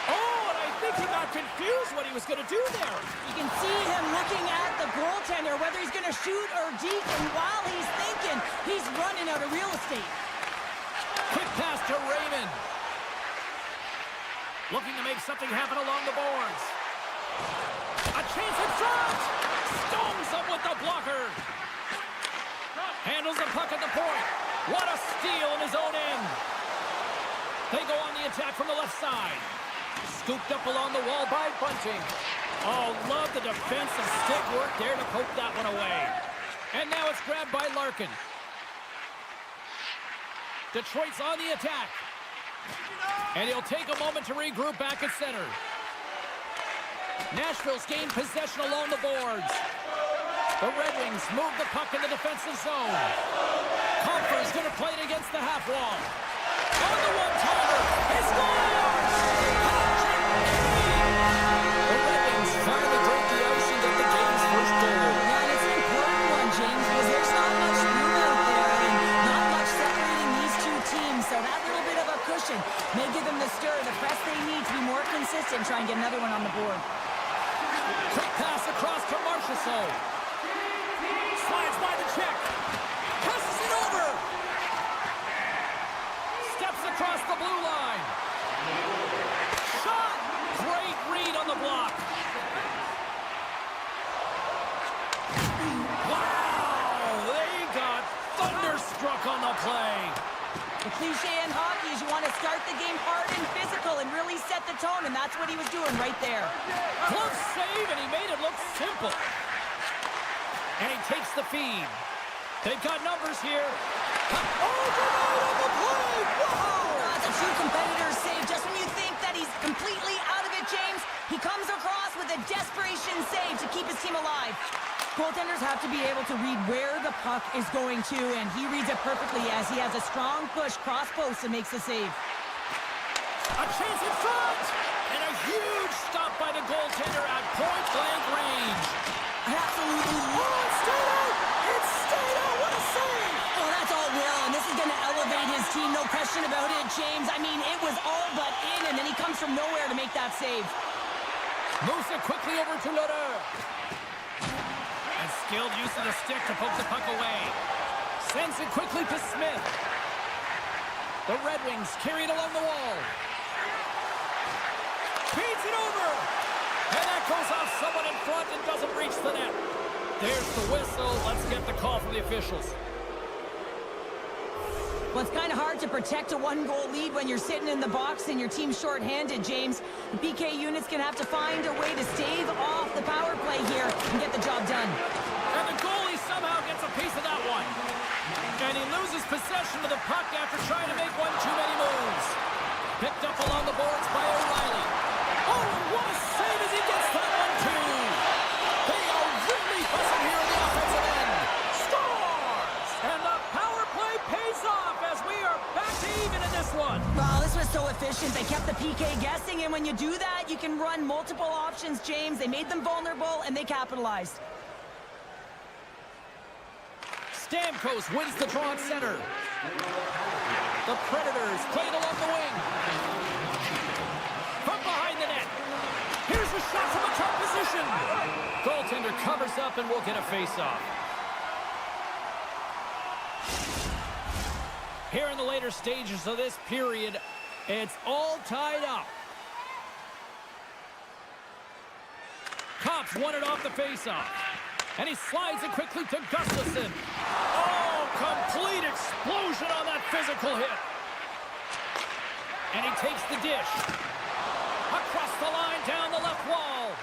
Oh, and I think he got confused what he was going to do there. You can see him looking at the goaltender, whether he's going to shoot or deep, and while he's thinking, he's running out of real estate. Quick pass to Raymond. Looking to make something happen along the boards. A chance in front. Stones him with the blocker. Handles the puck at the point. What a steal in his own end. They go on the attack from the left side. Scooped up along the wall by Bunting. Oh, love the defensive stick work there to poke that one away. And now it's grabbed by Larkin. Detroit's on the attack. And he'll take a moment to regroup back at center. Nashville's gained possession along the boards. The Red Wings move the puck in the defensive zone. Comfer's going to play it against the half wall. On the one-timer, he scores! The Red Wings finally break the ice and get the game's first goal. Yeah, and it's an important one, James, because there's not much room out there and not much separating these two teams. So that little bit of a cushion may give them the stir, the press they need to be more consistent, try and get another one on the board. Quick pass across to Marchessault. Slides by the check. Passes it over. Steps across the blue line. Shot. Great read on the block. Wow. They got thunderstruck on the play. The cliche in hockey is you want to start the game hard and physical and really set the tone, and that's what he was doing right there. Close save, and he made it look simple. And he takes the feed. They've got numbers here. Override on the play! Whoa! That's a true competitor's save. Just when you think that he's completely out of it, James, he comes across with a desperation save to keep his team alive. Goaltenders have to be able to read where the puck is going to, and he reads it perfectly as he has a strong push cross post and makes the save. A chance in front! And a huge stop by the goaltender at point-blank range. Absolutely. Oh, it's stayed out! It's stayed out! What a save! Oh, that's all Will, and this is going to elevate his team, no question about it, James. I mean, it was all but in, and then he comes from nowhere to make that save. Moves it quickly over to Lodeur. And skilled use of the stick to poke the puck away. Sends it quickly to Smith. The Red Wings carry it along the wall. Feeds it over. And that goes off someone in front and doesn't reach the net. There's the whistle. Let's get the call from the officials. Well, it's kind of hard to protect a one-goal lead when you're sitting in the box and your team's shorthanded, James. The PK unit's going to have to find a way to stave off the power play here and get the job done. And the goalie somehow gets a piece of that one. And he loses possession of the puck after trying to make one too many moves. Picked up along the boards by O'Reilly. Oh, what a save as he gets that one, too. They are really buzzing here in the offensive end. Scores! And the power play pays off as we are back to even in this one. Wow, this was so efficient. They kept the PK guessing, and when you do that, you can run multiple options, James. They made them vulnerable, and they capitalized. Stamkos wins the draw at center. The Predators played along the wing. From behind the net. Here's a shot from a top position. Goaltender covers up and will get a face-off. Here in the later stages of this period, it's all tied up. Cops won it off the face-off. And he slides it quickly to Gustafsson. Oh, complete explosion on that physical hit. And he takes the dish. Across the line, down the left wall.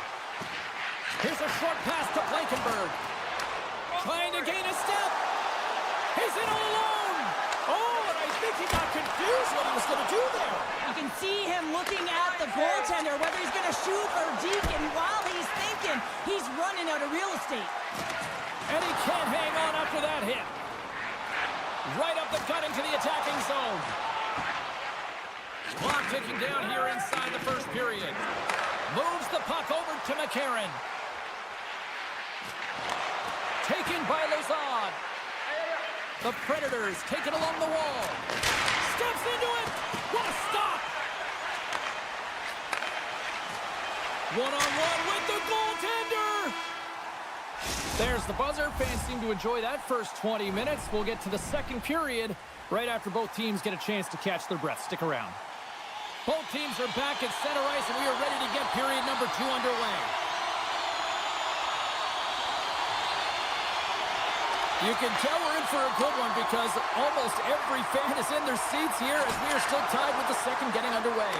Here's a short pass to Blankenberg. Trying to gain a step. He's in all alone. Oh, and I think he got confused what he was going to do there. You can see him looking at the goaltender, whether he's going to shoot or deke, and while he's thinking, he's running out of real estate. And he can't hang on after that hit. Right up the gut into the attacking zone. Clock ticking down here inside the first period. Moves the puck over to McCarron. Taken by Lazard. The Predators take it along the wall. Steps into it. What a stop. One-on-one with the goaltender. There's the buzzer. Fans seem to enjoy that first 20 minutes. We'll get to the second period right after both teams get a chance to catch their breath. Stick around. Both teams are back at center ice, and we are ready to get period number 2 underway. You can tell we're in for a good one because almost every fan is in their seats here as we are still tied with the second getting underway.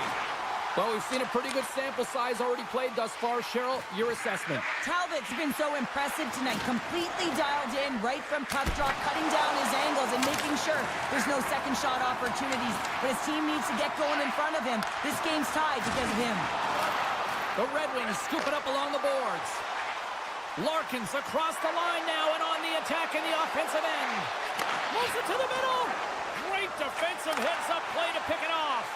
Well, we've seen a pretty good sample size already played thus far. Cheryl, your assessment. Talbot's been so impressive tonight, completely dialed in right from puck drop, cutting down his angles and making sure there's no second shot opportunities. But his team needs to get going in front of him. This game's tied because of him. The Red Wings scoop it up along the boards. Larkin's across the line now and on the attack in the offensive end. Moves it to the middle. Great defensive heads-up play to pick it off.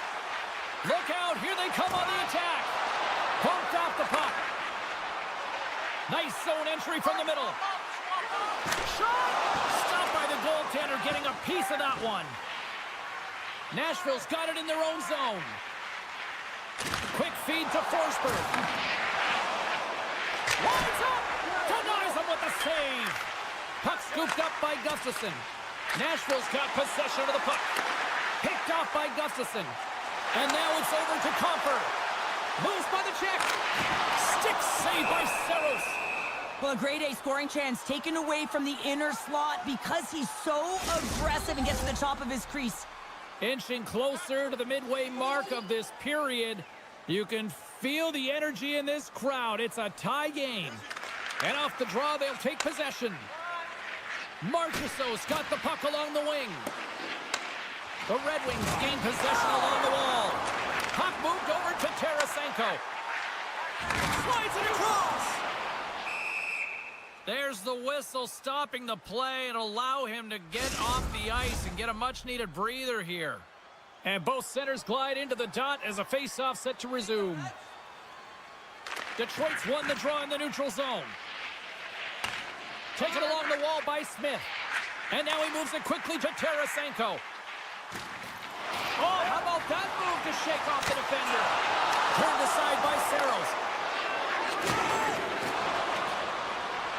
Look out, here they come on the attack. Bumped off the puck. Nice zone entry from the middle. Shot! Stopped by the goaltender, getting a piece of that one. Nashville's got it in their own zone. Quick feed to Forsberg. Winds up! Denies him with the save. Puck scooped up by Gustafsson. Nashville's got possession of the puck. Picked off by Gustafsson. And now it's over to Comfer. Moves by the check. Stick save by Saros. Well, a grade A scoring chance taken away from the inner slot because he's so aggressive and gets to the top of his crease. Inching closer to the midway mark of this period. You can feel the energy in this crowd. It's a tie game. And off the draw, they'll take possession. Marchessault's got the puck along the wing. The Red Wings gain possession along the wall. Puck moved over to Tarasenko. Slides it across. There's the whistle stopping the play and allow him to get off the ice and get a much-needed breather here. And both centers glide into the dot as a face-off set to resume. Detroit's won the draw in the neutral zone. Taken along the wall by Smith. And now he moves it quickly to Tarasenko. Oh, how about that move to shake off the defender? Turned aside by Saros.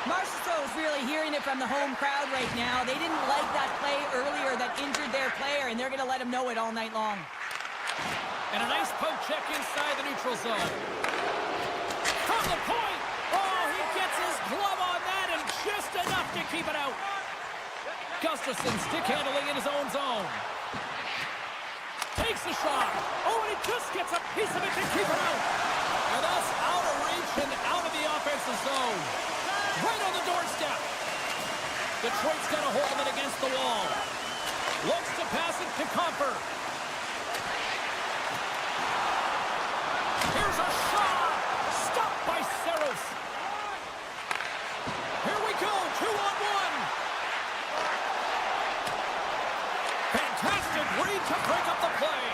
Marchessault is really hearing it from the home crowd right now. They didn't like that play earlier that injured their player, and they're going to let him know it all night long. And a nice poke check inside the neutral zone. From the point. Oh, he gets his glove on that and just enough to keep it out. Gustafsson stick handling in his own zone. Takes the shot. Oh, and he just gets a piece of it to keep it out. And that's out of reach and out of the offensive zone. Right on the doorstep. Detroit's got a hold of it against the wall. Looks to pass it to Comfer. Here's a shot. Stopped by Saros. Here we go. 2-on-1. Fantastic read to break up the play.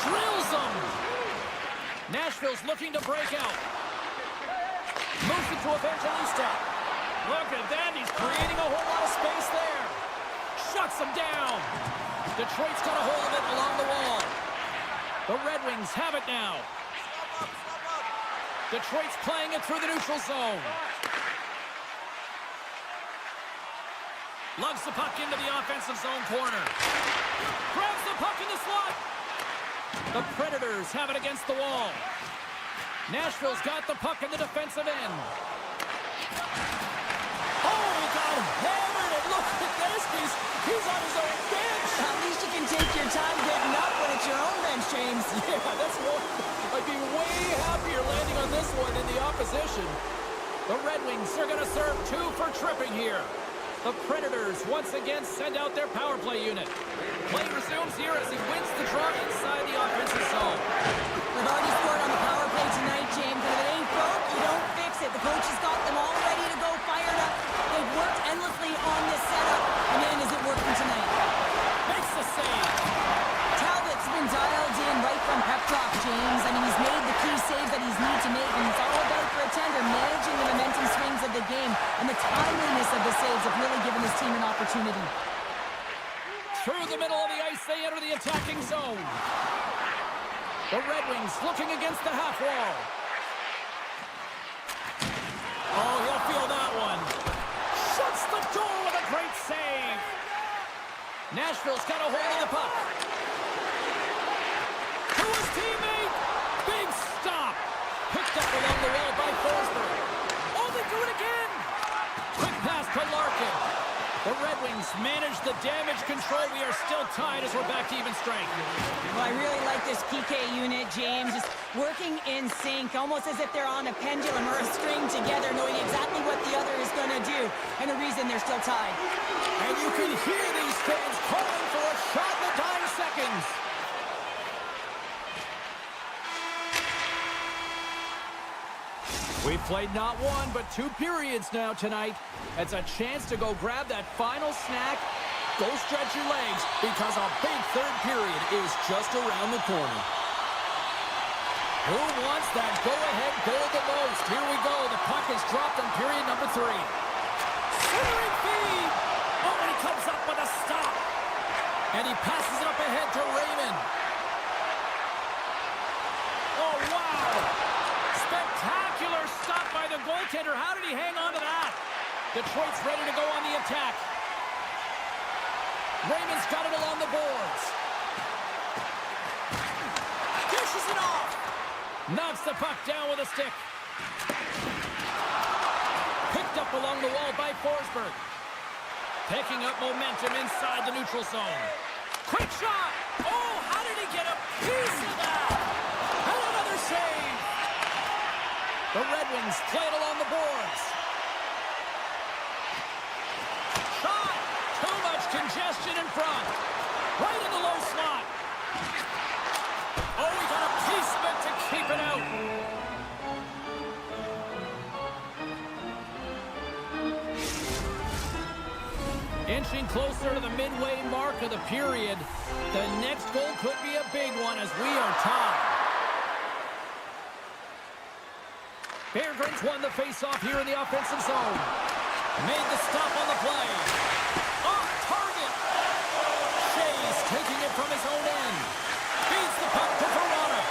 Drills them. Nashville's looking to break out. Moves it to Evangelista. Look at that. He's creating a whole lot of space there. Shuts him down. Detroit's got a hold of it along the wall. The Red Wings have it now. Detroit's playing it through the neutral zone. Lugs the puck into the offensive zone corner. Grabs the puck in the slot. The Predators have it against the wall. Nashville's got the puck in the defensive end. Oh, he got hammered, and look at this. He's on his own bench. At least you can take your time getting up when it's your own bench, James. Yeah, that's one. I'd be way happier landing on this one than the opposition. The Red Wings are going to serve 2 for tripping here. The Predators once again send out their power play unit. Play resumes here as he wins the draw inside the offensive zone. They've already scored on the power play tonight, James, and if it ain't broke, you don't fix it. The coach has got them all ready to go, fired up. They've worked endlessly on this setup, and man, is it working tonight. Makes the save. Talbot's been dialed in right from puck drop, James. I mean, he's made the key saves that he's need to make, and it's all about for a tender, managing the momentum swings of the game, and the timeliness of the saves have really given his team an opportunity. Through the middle of the ice, they enter the attacking zone. The Red Wings looking against the half wall. Oh, he'll feel that one. Shuts the door with a great save. Nashville's got a hold of the puck. To his teammate. Big stop. Picked up along the wall by Forsberg. Oh, they do it again. Quick pass to Larkin. The Red Wings Nice manage the damage control. We are still tied as we're back to even strength. Well, I really like this PK unit, James. Just working in sync, almost as if they're on a pendulum or a string together, knowing exactly what the other is going to do, and the reason they're still tied. And you can hear these fans calling for a shot in the dying seconds. We've played not one, but 2 periods now tonight. It's a chance to go grab that final snack. Go stretch your legs, because a big third period is just around the corner. Who wants that go-ahead goal the most? Here we go. The puck is dropped in period number 3. Centering feed! Oh, and he comes up with a stop. And he passes it up ahead to Raymond. Oh, wow! Spectacular stop by the goaltender. How did he hang on to that? Detroit's ready to go on the attack. Raymond's got it along the boards. Dishes it off. Knocks the puck down with a stick. Picked up along the wall by Forsberg. Picking up momentum inside the neutral zone. Quick shot. Oh, how did he get a piece of that? And another save. The Red Wings play it along the boards. Shot! Too much congestion in front. Right in the low slot. Oh, he got a piece of it to keep it out. Inching closer to the midway mark of the period. The next goal could be a big one as we are tied. Beargrins won the face-off here in the offensive zone. Made the stop on the play. Off target. Shea's taking it from his own end. Feeds the puck to Verona.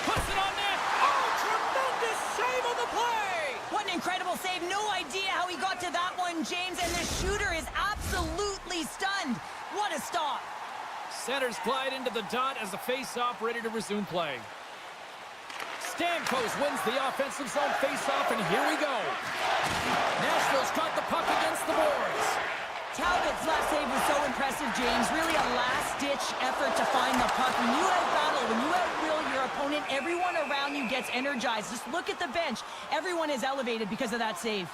Puts it on net. Oh, tremendous save on the play. What an incredible save. No idea how he got to that one, James, and the shooter is absolutely stunned. What a stop. Centers glide into the dot as the face-off ready to resume play. Stamkos wins the offensive zone face-off, and here we go. Nashville's got the puck against the boards. Talbot's last save was so impressive, James. Really a last-ditch effort to find the puck. When you out-battle, when you out-will your opponent, everyone around you gets energized. Just look at the bench. Everyone is elevated because of that save.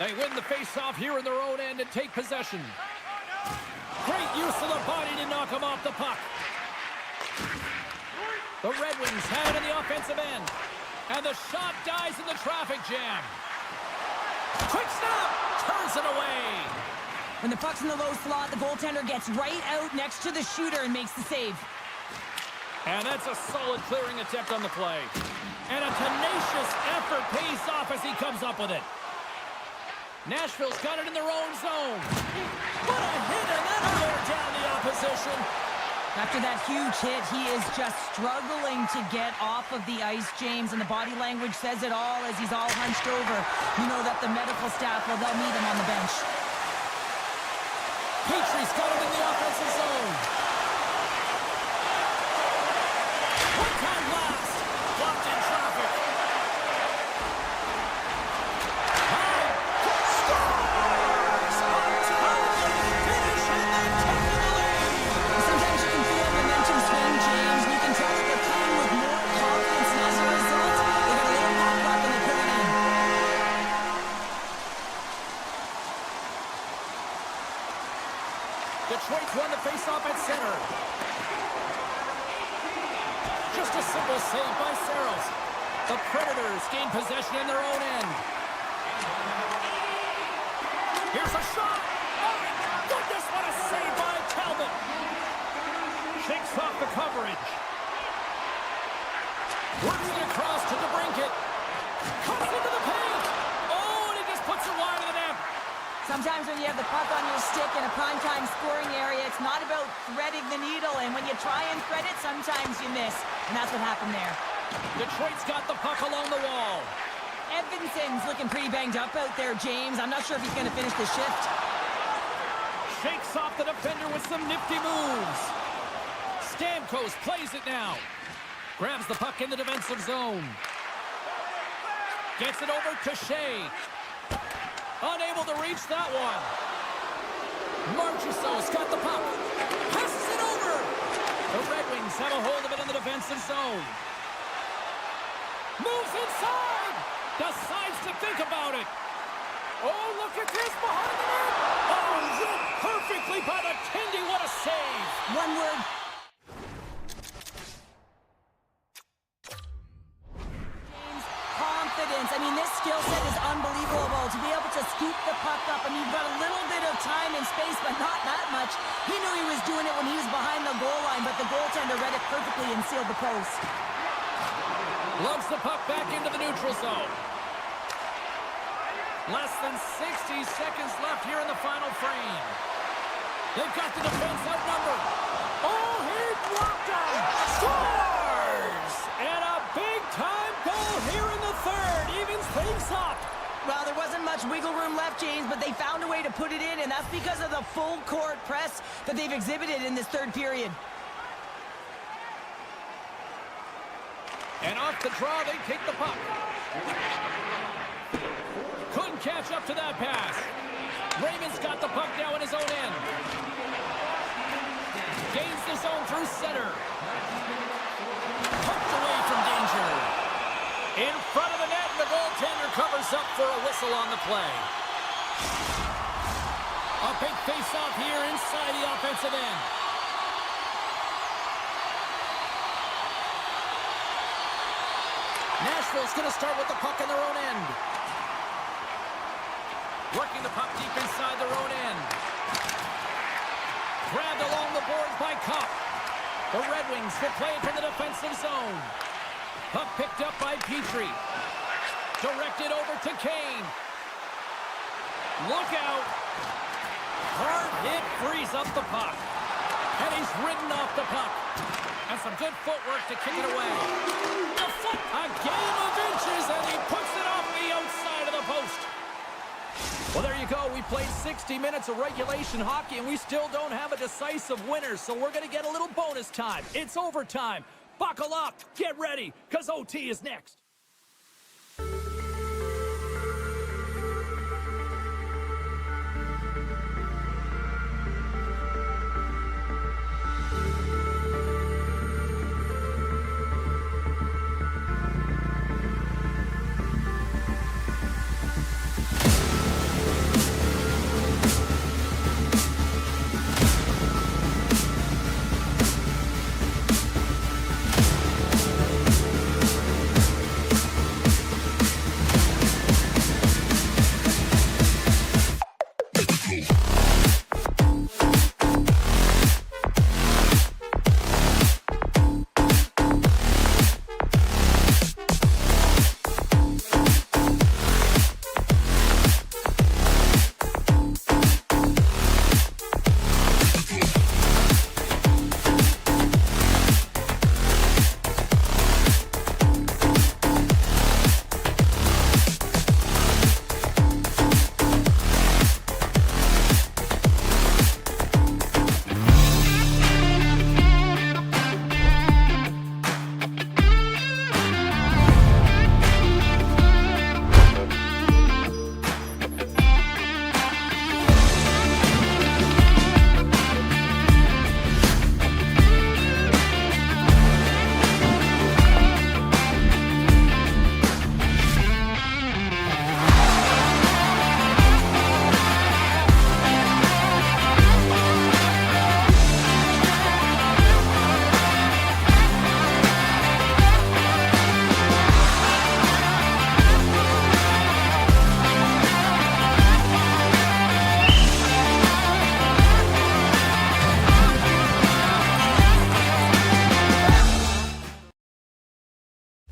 They win the face-off here in their own end and take possession. Great use of the body to knock him off the puck. The Red Wings have it in the offensive end. And the shot dies in the traffic jam. Quick snap! Turns it away. When the puck's in the low slot, the goaltender gets right out next to the shooter and makes the save. And that's a solid clearing attempt on the play. And a tenacious effort pays off as he comes up with it. Nashville's got it in their own zone. What a hit, and that'll wear down the opposition. After that huge hit, he is just struggling to get off of the ice, James, and the body language says it all as he's all hunched over. You know that the medical staff, well, they'll meet him on the bench. Petrie's got it in the offensive zone. One-time blast. Blocked in traffic. Detroit's won the faceoff at center. Just a simple save by Saros. The Predators gain possession in their own end. Here's a shot. Oh, my goodness, what a save by Talbot. Shakes off the coverage. Works it across to DeBrincat. Comes into the paint. Oh, and he just puts it wide of the net. Sometimes when you have the puck on your stick in a primetime scoring area, it's not about threading the needle, and when you try and thread it, sometimes you miss, and that's what happened there. Detroit's got the puck along the wall. Edvinson's looking pretty banged up out there, James. I'm not sure if he's going to finish the shift. Shakes off the defender with some nifty moves. Stamkos plays it now. Grabs the puck in the defensive zone. Gets it over to Shea. Unable to reach that one. Marchessault's got the puck. Passes it over. The Red Wings have a hold of it in the defensive zone. Moves inside. Decides to think about it. Oh, look at this behind the net. Oh, ripped perfectly by the Kindy. What a save. One word. James, confidence. I mean, this skill set is unbelievable. To be able to scoop the puck up, and you've got a little bit of time and space, but not that much. He knew he was doing it when he was behind the goal line, but the goaltender read it perfectly and sealed the post. Lugs the puck back into the neutral zone. Less than 60 seconds left here in the final frame. They've got the defense outnumbered. Oh, he blocked him. Scores! And a big-time goal here in the third. Evens things up. Well, there wasn't much wiggle room left, James, but they found a way to put it in, and that's because of the full-court press that they've exhibited in this third period. And off the draw, they take the puck. Couldn't catch up to that pass. Raymond's got the puck now in his own end. Gains the zone through center. Pucked away from danger. In front of the net, the goaltender covers up for a whistle on the play. A big face-off here inside the offensive end. Nashville's going to start with the puck in their own end. Working the puck deep inside their own end. Grabbed along the boards by Cup. The Red Wings will play it from the defensive zone. Puck picked up by Petrie. Directed over to Kane. Look out. Hard hit frees up the puck. And he's ridden off the puck. And some good footwork to kick it away. The foot, a game of inches, and he puts it off the outside of the post. Well, there you go. We played 60 minutes of regulation hockey, and we still don't have a decisive winner, so we're going to get a little bonus time. It's overtime. Buckle up. Get ready, because OT is next.